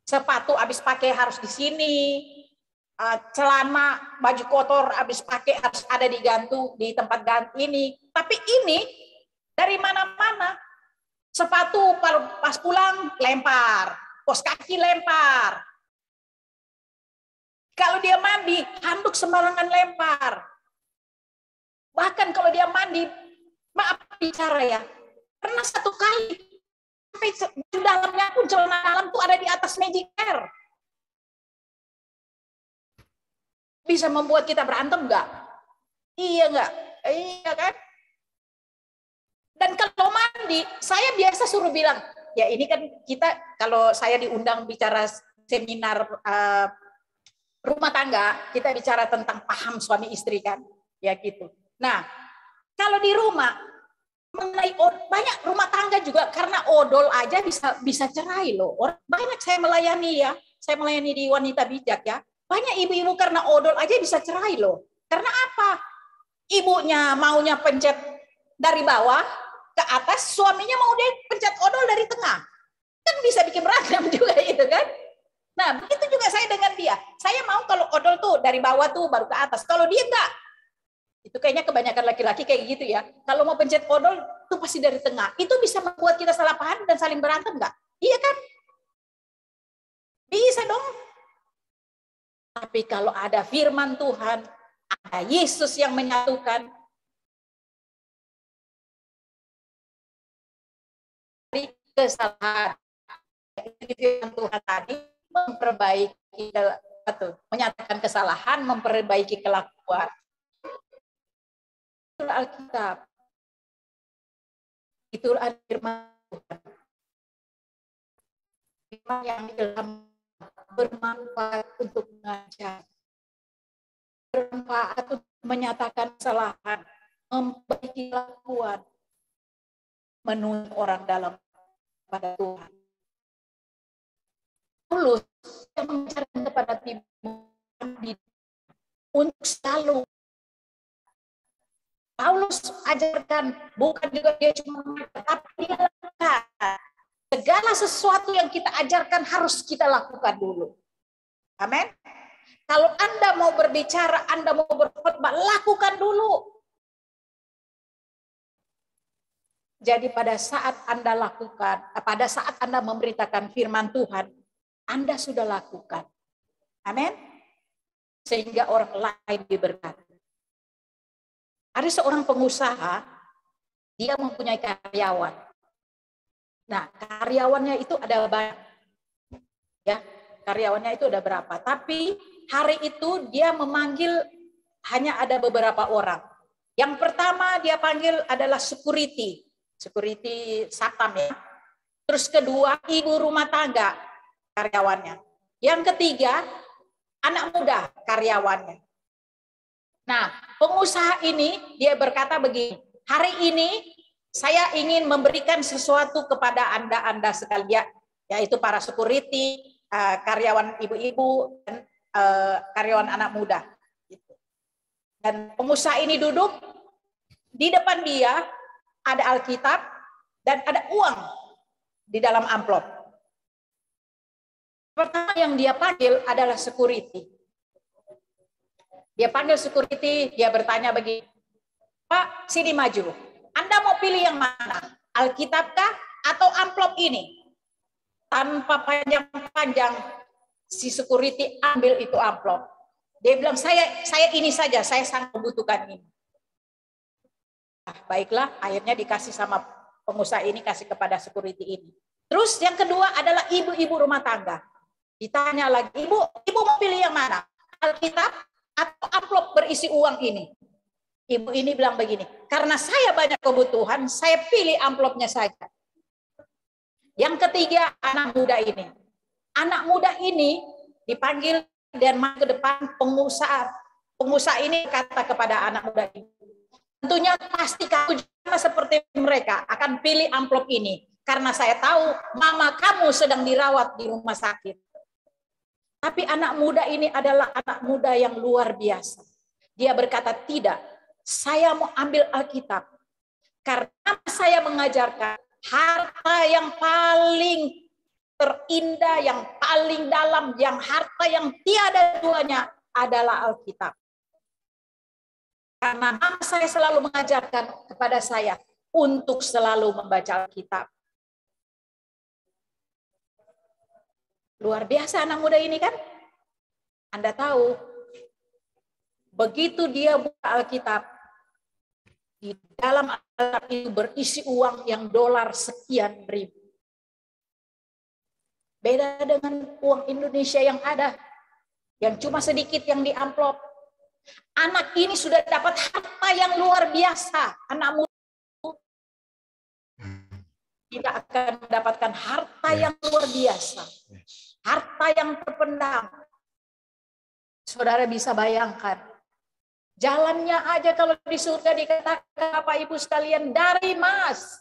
Sepatu habis pakai harus di sini, celana baju kotor habis pakai harus ada digantung di tempat ganti ini. Tapi ini dari mana-mana, sepatu pas pulang lempar, kos kaki lempar. Kalau dia mandi, handuk sembarangan lempar. Bahkan kalau dia mandi, maaf bicara ya, pernah satu kali sampai di dalamnya pun celana dalam tuh ada di atas magic air. Bisa membuat kita berantem enggak? Iya enggak? Iya kan? Dan kalau mandi, saya biasa suruh bilang, ya ini kan kita kalau saya diundang bicara seminar rumah tangga, kita bicara tentang paham suami istri kan, ya gitu. Nah, kalau di rumah mengenai banyak rumah tangga juga karena odol aja bisa cerai loh. Banyak saya melayani ya, saya melayani di Wanita Bijak ya. Banyak ibu-ibu karena odol aja bisa cerai loh. Karena apa? Ibunya maunya pencet dari bawah ke atas, suaminya mau dia pencet odol dari tengah. Kan bisa bikin berantem juga itu kan. Nah, begitu juga saya dengan dia. Saya mau kalau odol tuh dari bawah tuh baru ke atas. Kalau dia enggak, itu kayaknya kebanyakan laki-laki kayak gitu ya. Kalau mau pencet odol, itu pasti dari tengah. Itu bisa membuat kita salah paham dan saling berantem nggak? Iya kan? Bisa dong. Tapi kalau ada firman Tuhan, ada Yesus yang menyatukan, dari kesalahan. Firman Tuhan tadi memperbaiki, menyatakan kesalahan, memperbaiki kelakuan. Itu Alkitab. Itu firman Tuhan. firman yang ilham bermanfaat untuk mengajar, bermanfaat untuk menyatakan kesalahan, memperbaiki kelakuan, menuntun orang dalam pada Tuhan. Paulus yang mengajarkan kepada Timotius untuk selalu. Paulus ajarkan bukan juga dia cuma mengajar, tapi dia lakukan. Segala sesuatu yang kita ajarkan harus kita lakukan dulu. Amin. Kalau Anda mau berbicara, Anda mau berkhotbah, lakukan dulu. Jadi pada saat Anda lakukan, pada saat Anda memberitakan firman Tuhan, Anda sudah lakukan. Amin. Sehingga orang lain diberkati. Ada seorang pengusaha, dia mempunyai karyawan. Nah, karyawannya itu ada banyak. Ya, karyawannya itu ada berapa. Tapi hari itu dia memanggil hanya ada beberapa orang. Yang pertama dia panggil adalah security satpam ya. Terus kedua ibu rumah tangga karyawannya. Yang ketiga anak muda karyawannya. Nah, pengusaha ini dia berkata begini, hari ini saya ingin memberikan sesuatu kepada Anda sekalian, yaitu para security, karyawan ibu-ibu, dan karyawan anak muda. Dan pengusaha ini duduk, di depan dia ada Alkitab dan ada uang di dalam amplop. Pertama yang dia panggil adalah security. Dia panggil security, dia bertanya begini, Pak, sini maju. Anda mau pilih yang mana? Alkitabkah atau amplop ini? Tanpa panjang-panjang, si security ambil itu amplop. Dia bilang, saya ini saja, saya sangat membutuhkan ini. Baiklah, akhirnya dikasih sama pengusaha ini, kasih kepada security ini. Terus yang kedua adalah ibu-ibu rumah tangga. Ditanya lagi, ibu mau pilih yang mana? Alkitab atau amplop berisi uang ini? Ibu ini bilang begini, karena saya banyak kebutuhan, saya pilih amplopnya saja. Yang ketiga, anak muda ini. Anak muda ini dipanggil dan masuk ke depan pengusaha. Pengusaha ini kata kepada anak muda ini, tentunya pasti kamu juga seperti mereka akan pilih amplop ini. Karena saya tahu mama kamu sedang dirawat di rumah sakit. Tapi anak muda ini adalah anak muda yang luar biasa. Dia berkata, tidak, saya mau ambil Alkitab. Karena saya mengajarkan harta yang paling terindah, yang paling dalam, yang harta yang tiada duanya adalah Alkitab. Karena mama saya selalu mengajarkan kepada saya untuk selalu membaca Alkitab. Luar biasa anak muda ini kan? Anda tahu, begitu dia buka Alkitab, di dalam Alkitab itu berisi uang yang dolar sekian ribu. Beda dengan uang Indonesia yang ada, yang cuma sedikit yang di amplop. Anak ini sudah dapat harta yang luar biasa. Anak muda tidak akan mendapatkan harta yang luar biasa. Harta yang terpendam. Saudara bisa bayangkan. Jalannya aja kalau di surga dikatakan Bapak Ibu sekalian dari emas.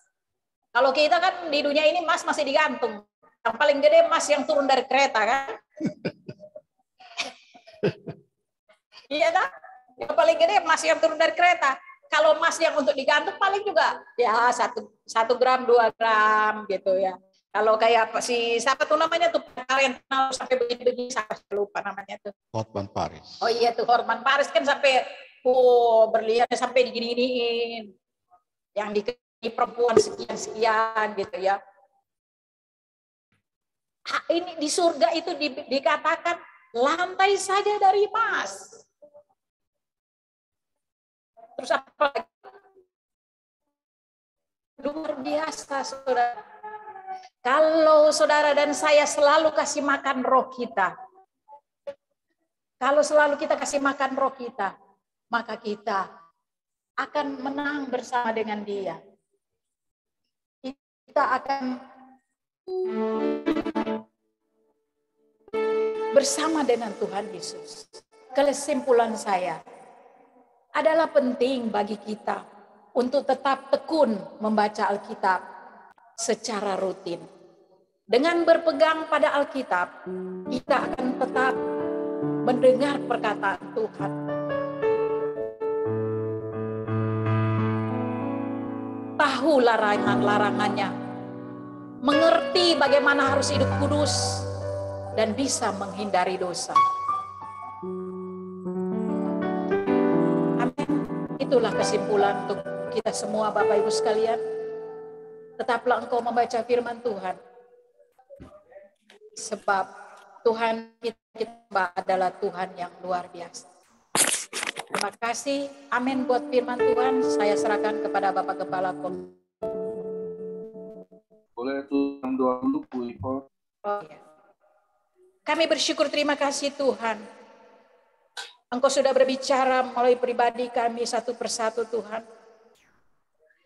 Kalau kita kan di dunia ini emas masih digantung. Yang paling gede emas yang turun dari kereta kan. Iya kan? Yang paling gede emas yang turun dari kereta. Kalau emas yang untuk digantung paling juga ya 1 gram 2 gram gitu ya. Kalau kayak si siapa tuh namanya tuh yang sampai begini-begini saya lupa namanya tuh. Hotman Paris. Oh iya tuh Hotman Paris kan sampai berliannya sampai digini-giniin. Yang di perempuan sekian-sekian gitu ya. Ini di surga itu dikatakan lantai saja dari emas. Terus apa lagi? Luar biasa, saudara. Kalau saudara dan saya selalu kasih makan roh kita. Kalau selalu kita kasih makan roh kita, maka kita akan menang bersama dengan Dia. Kita akan bersama dengan Tuhan Yesus. Kesimpulan saya adalah penting bagi kita untuk tetap tekun membaca Alkitab secara rutin. Dengan berpegang pada Alkitab, kita akan tetap mendengar perkataan Tuhan. Tahu larangan-larangannya, mengerti bagaimana harus hidup kudus, dan bisa menghindari dosa. Amin. Itulah kesimpulan untuk kita semua, Bapak Ibu sekalian. Tetaplah engkau membaca firman Tuhan. Sebab Tuhan kita adalah Tuhan yang luar biasa. Terima kasih. Amin buat firman Tuhan. Saya serahkan kepada Bapak Kepala Komisi. Boleh Tuhan doa dulu, Bu Ivo. Oh, ya. Kami bersyukur, terima kasih Tuhan. Engkau sudah berbicara melalui pribadi kami satu persatu Tuhan.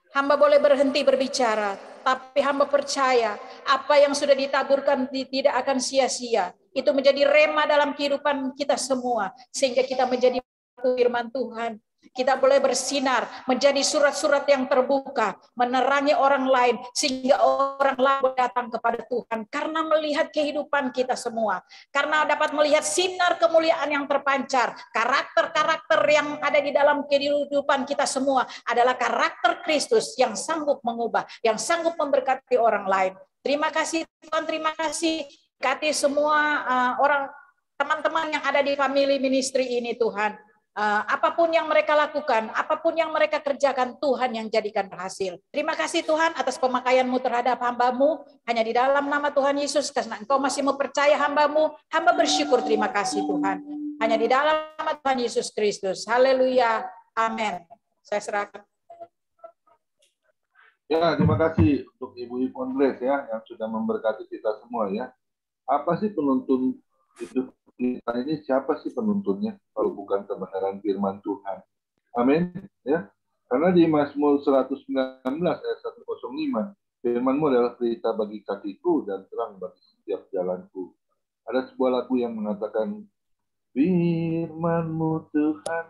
Hamba boleh berhenti berbicara, tapi hamba percaya apa yang sudah ditaburkan tidak akan sia-sia. Itu menjadi rema dalam kehidupan kita semua, sehingga kita menjadi firman Tuhan. Kita boleh bersinar, menjadi surat-surat yang terbuka, menerangi orang lain, sehingga orang lain datang kepada Tuhan. Karena melihat kehidupan kita semua, karena dapat melihat sinar kemuliaan yang terpancar, karakter-karakter yang ada di dalam kehidupan kita semua adalah karakter Kristus yang sanggup mengubah, yang sanggup memberkati orang lain. Terima kasih Tuhan, terima kasih. Berkati semua orang teman-teman yang ada di family ministry ini Tuhan. Apapun yang mereka lakukan, apapun yang mereka kerjakan, Tuhan yang jadikan berhasil. Terima kasih Tuhan atas pemakaian-Mu terhadap hamba-Mu. Hanya di dalam nama Tuhan Yesus, karena Engkau masih mempercaya hamba-Mu, hamba bersyukur, terima kasih Tuhan. Hanya di dalam nama Tuhan Yesus Kristus. Haleluya. Amin. Saya serahkan. Ya, terima kasih untuk Ibu Ivonne ya, yang sudah memberkati kita semua ya. Apa sih penuntun hidup kita ini? Siapa sih penuntunnya kalau bukan kebenaran firman Tuhan? Amin ya. Karena di Mazmur 119 ayat 105, firman-Mu adalah pelita bagi kakiku dan terang bagi setiap jalanku. Ada sebuah lagu yang mengatakan, firman-Mu Tuhan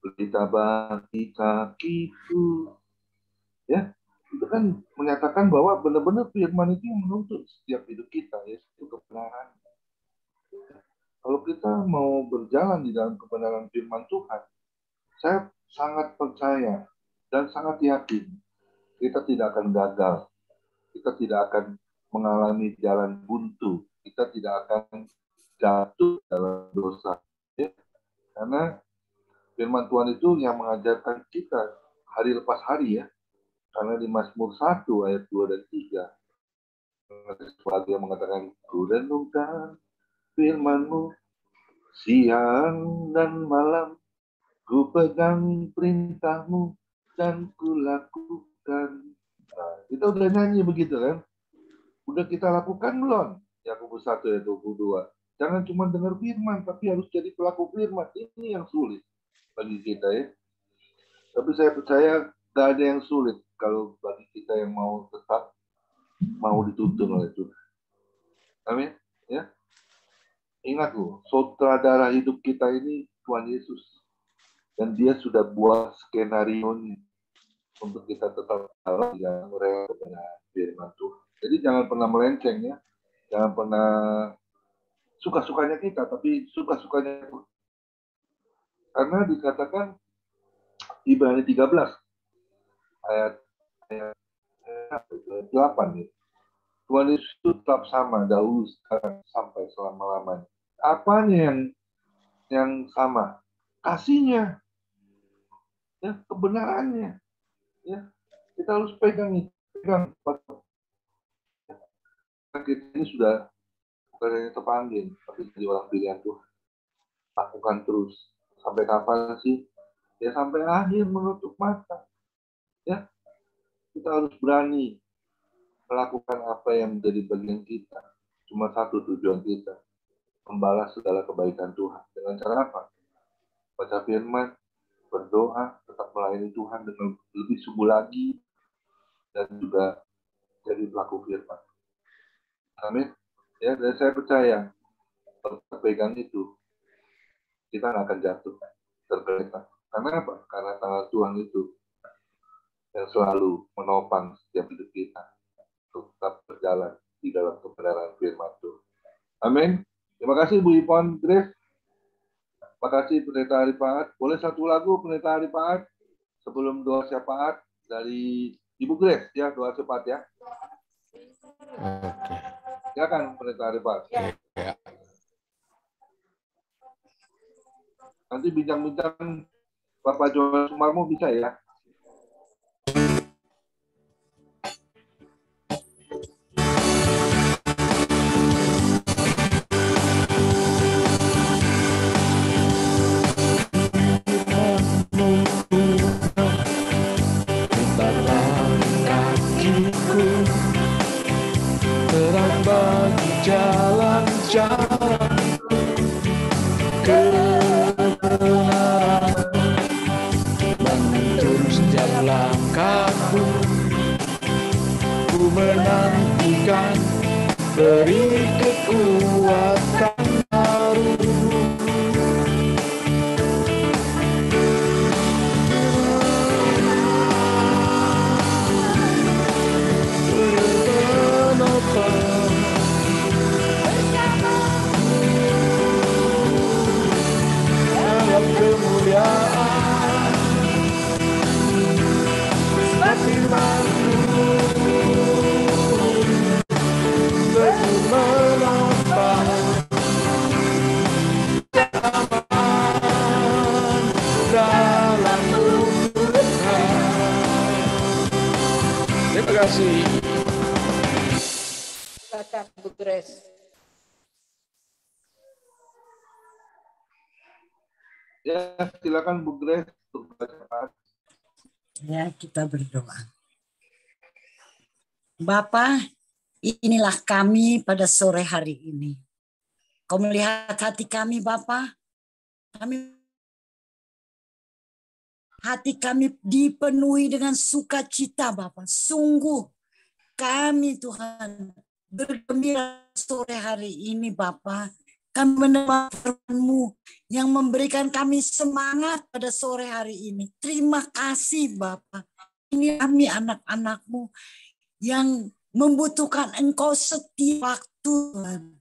pelita bagi kakiku. Ya, itu kan menyatakan bahwa benar-benar firman itu yang menuntun setiap hidup kita, ya, itu kebenaran. Kalau kita mau berjalan di dalam kebenaran firman Tuhan, saya sangat percaya dan sangat yakin kita tidak akan gagal, kita tidak akan mengalami jalan buntu, kita tidak akan jatuh dalam dosa. Ya. Karena firman Tuhan itu yang mengajarkan kita hari lepas hari ya. Karena di Mazmur 1 ayat 2 dan 3, yang mengatakan, ku renungkan firman-Mu siang dan malam, ku pegang perintah-Mu dan ku lakukan. Nah, kita udah nyanyi begitu kan? Udah kita lakukan belum? Yakobus 1 ayat 22. Jangan cuma dengar firman, tapi harus jadi pelaku firman. Ini yang sulit bagi kita ya. Tapi saya percaya gak ada yang sulit kalau bagi kita yang mau tetap mau dituntun oleh Tuhan. Amin. Ya. Ingat loh, sutradara hidup kita ini Tuhan Yesus. Dan dia sudah buat skenario-nya untuk kita tetap dalam yang rela kepada firman Tuhan. Jadi jangan pernah melenceng ya. Jangan pernah suka-sukanya kita, tapi suka-sukanya Tuhan. Karena dikatakan Ibrani 13 ayat 8 ya. Tuhan Yesus itu tetap sama dahulu, sekarang, sampai selama-lamanya. Apanya yang sama? Kasihnya, ya, kebenarannya. Ya, kita harus pegang. Kita ini sudah bukan hanya terpanggil, tapi jadi orang pilihan Tuhan. Lakukan terus. Sampai kapan sih? Ya sampai akhir menutup mata. Ya, kita harus berani melakukan apa yang menjadi bagian kita. Cuma satu tujuan kita, membalas segala kebaikan Tuhan. Dengan cara apa? Baca firman, berdoa, tetap melayani Tuhan dengan lebih sungguh lagi, dan juga jadi pelaku firman. Amin. Ya, dan saya percaya Kalau kita pegang itu, kita nggak akan jatuh tergeletak. Karena apa? Karena tangan Tuhan itu yang selalu menopang setiap hidup kita untuk tetap berjalan di dalam kebenaran firman Tuhan. Amin. Terima kasih Bu Ipon Grace. Terima kasih Pendeta Arifaat. Boleh satu lagu Pendeta Arifaat sebelum doa syafaat dari Ibu Grace ya, doa syafaat ya. Oke. Silakan Pendeta Arifaat. Ya. Nanti bincang-bincang Bapak Joel Sumarmo bisa ya. Terang bagi jalan-jalan kebenaran, menuntun setiap langkahku. Ku menantikan, beri kekuatan baru. Dalam kemuliaan firman-Mu, bagi menopang aman dalam Tuhan. Terima kasih. Silakan Bu Grace. Ya, silakan Bu Grace untuk baca. Ya, kita berdoa. Bapa, inilah kami pada sore hari ini. Kau melihat hati kami, Bapa. Hati kami dipenuhi dengan sukacita, Bapa. Sungguh kami, Tuhan, bergembira sore hari ini, Bapa. Kami menerima firman-Mu yang memberikan kami semangat pada sore hari ini. Terima kasih Bapa. Ini kami anak-anak-Mu yang membutuhkan Engkau setiap waktu, Tuhan.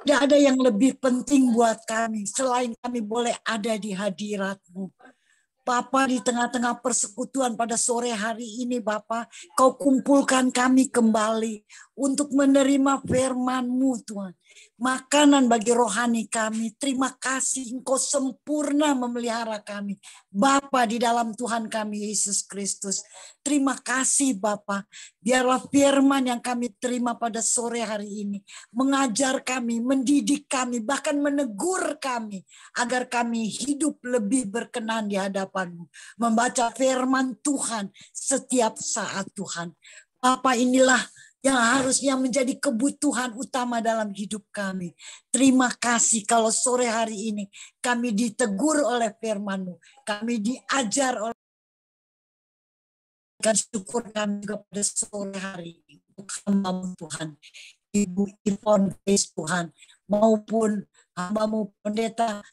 Tidak ada yang lebih penting buat kami selain kami boleh ada di hadirat-Mu. Bapa, di tengah-tengah persekutuan pada sore hari ini, Bapa, Kau kumpulkan kami kembali untuk menerima firman-Mu, Tuhan. Makanan bagi rohani kami. Terima kasih Engkau sempurna memelihara kami. Bapa di dalam Tuhan kami Yesus Kristus. Terima kasih Bapa. Biarlah firman yang kami terima pada sore hari ini mengajar kami, mendidik kami, bahkan menegur kami agar kami hidup lebih berkenan di hadapan-Mu. Membaca firman Tuhan setiap saat Tuhan. Bapa, inilah yang harusnya menjadi kebutuhan utama dalam hidup kami. Terima kasih kalau sore hari ini kami ditegur oleh firman-Mu. Kami diajar oleh syukur kami juga pada sore hari ini. Untuk hamba-Mu Tuhan. Ibu Ipon Grace Tuhan. Maupun hamba-Mu Pendeta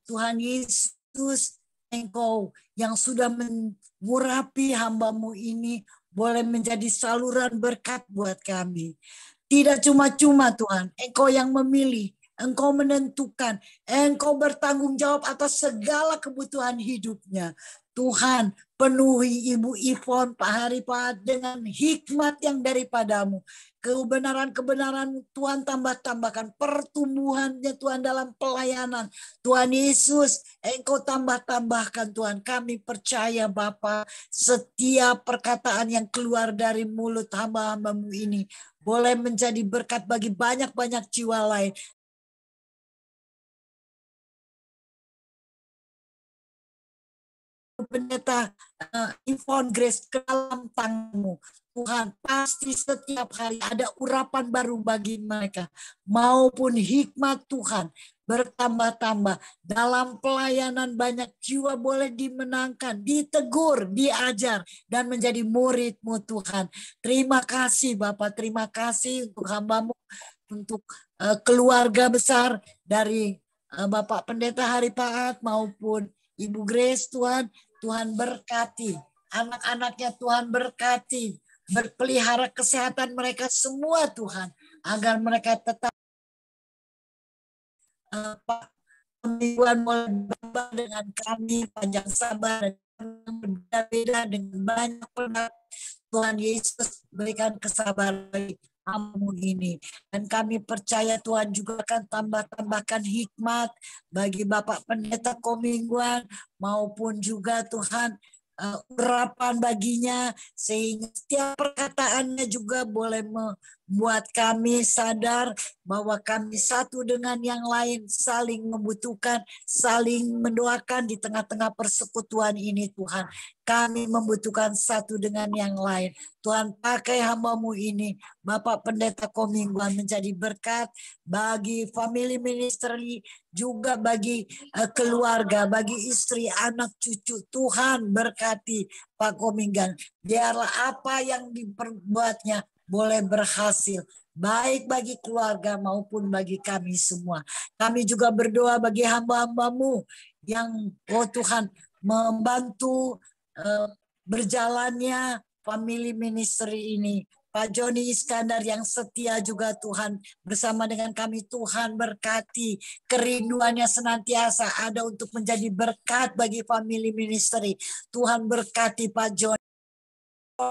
Tuhan Yesus. Engkau yang sudah mengurapi hamba-Mu ini boleh menjadi saluran berkat buat kami. Tidak cuma-cuma Tuhan, Engkau yang memilih, Engkau menentukan, Engkau bertanggung jawab atas segala kebutuhan hidupnya. Tuhan, penuhi Ibu Ipon, Pak Haripat dengan hikmat yang daripada-Mu. Kebenaran-kebenaran Tuhan tambahkan pertumbuhannya Tuhan dalam pelayanan. Tuhan Yesus, Engkau tambahkan Tuhan. Kami percaya Bapa, setiap perkataan yang keluar dari mulut hamba-hamba-Mu ini boleh menjadi berkat bagi banyak-banyak jiwa lain. Pendeta Ipon Grace ke dalam tangan-Mu. Tuhan, pasti setiap hari ada urapan baru bagi mereka. Maupun hikmat Tuhan bertambah-tambah. Dalam pelayanan banyak jiwa boleh dimenangkan, ditegur, diajar, dan menjadi murid-Mu Tuhan. Terima kasih Bapak, terima kasih untuk hamba-Mu, untuk keluarga besar dari Bapak Pendeta Hari Paat maupun Ibu Grace, Tuhan. Tuhan berkati anak-anaknya, Tuhan berkati, berpelihara kesehatan mereka semua Tuhan, agar mereka tetap Tuhan mulai berubah dengan kami, panjang sabar dan berbeda-beda dengan banyak pendapat. Tuhan Yesus berikan kesabaran bagi kamu ini, dan kami percaya Tuhan juga akan tambahkan hikmat bagi Bapak Pendeta Komingguan maupun juga Tuhan urapan baginya, sehingga setiap perkataannya juga boleh membuat kami sadar bahwa kami satu dengan yang lain, saling membutuhkan, saling mendoakan di tengah-tengah persekutuan ini Tuhan. Kami membutuhkan satu dengan yang lain. Tuhan, pakai hamba-Mu ini, Bapak Pendeta Komingguan, menjadi berkat bagi family ministry, juga bagi keluarga, bagi istri, anak, cucu. Tuhan berkati Pak Komingguan. Biarlah apa yang diperbuatnya boleh berhasil, baik bagi keluarga maupun bagi kami semua. Kami juga berdoa bagi hamba-hamba-Mu yang, oh Tuhan, membantu berjalannya family ministry ini. Pak Joni Iskandar yang setia juga Tuhan bersama dengan kami. Tuhan berkati, kerinduannya senantiasa ada untuk menjadi berkat bagi family ministry. Tuhan berkati Pak Joni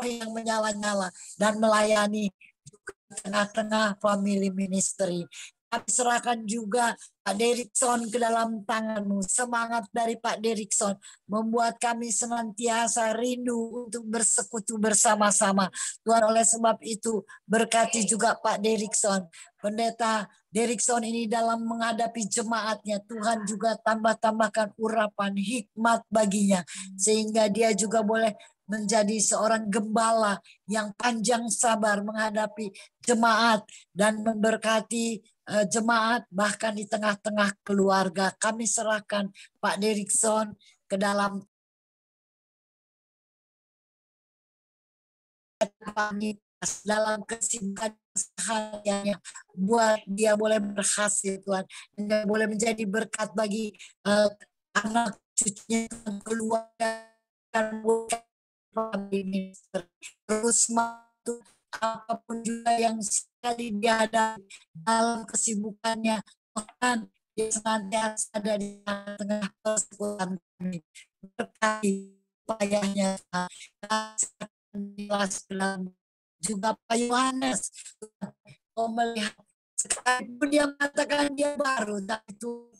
yang menyala-nyala dan melayani juga di tengah-tengah family ministry. Kami serahkan juga Pak Derikson ke dalam tangan-Mu. Semangat dari Pak Derikson membuat kami senantiasa rindu untuk bersekutu bersama-sama. Tuhan, oleh sebab itu berkati juga Pak Derikson. Pendeta Derikson ini dalam menghadapi jemaatnya, Tuhan juga tambahkan urapan hikmat baginya, sehingga dia juga boleh menjadi seorang gembala yang panjang sabar menghadapi jemaat dan memberkati jemaat bahkan di tengah-tengah keluarga. Kami serahkan Pak Derikson ke dalam kesibukan sehariannya, buat dia boleh berhasil Tuhan, dan boleh menjadi berkat bagi anak cucunya, keluarga, dan terus apapun juga yang sekali dihadapi dalam kesibukannya, Tuhan, dia senantiasa ada di tengah persekutuan kami. Berkati upayanya, juga Pak Yohanes, melihat sekalipun dia mengatakan dia baru, tapi itu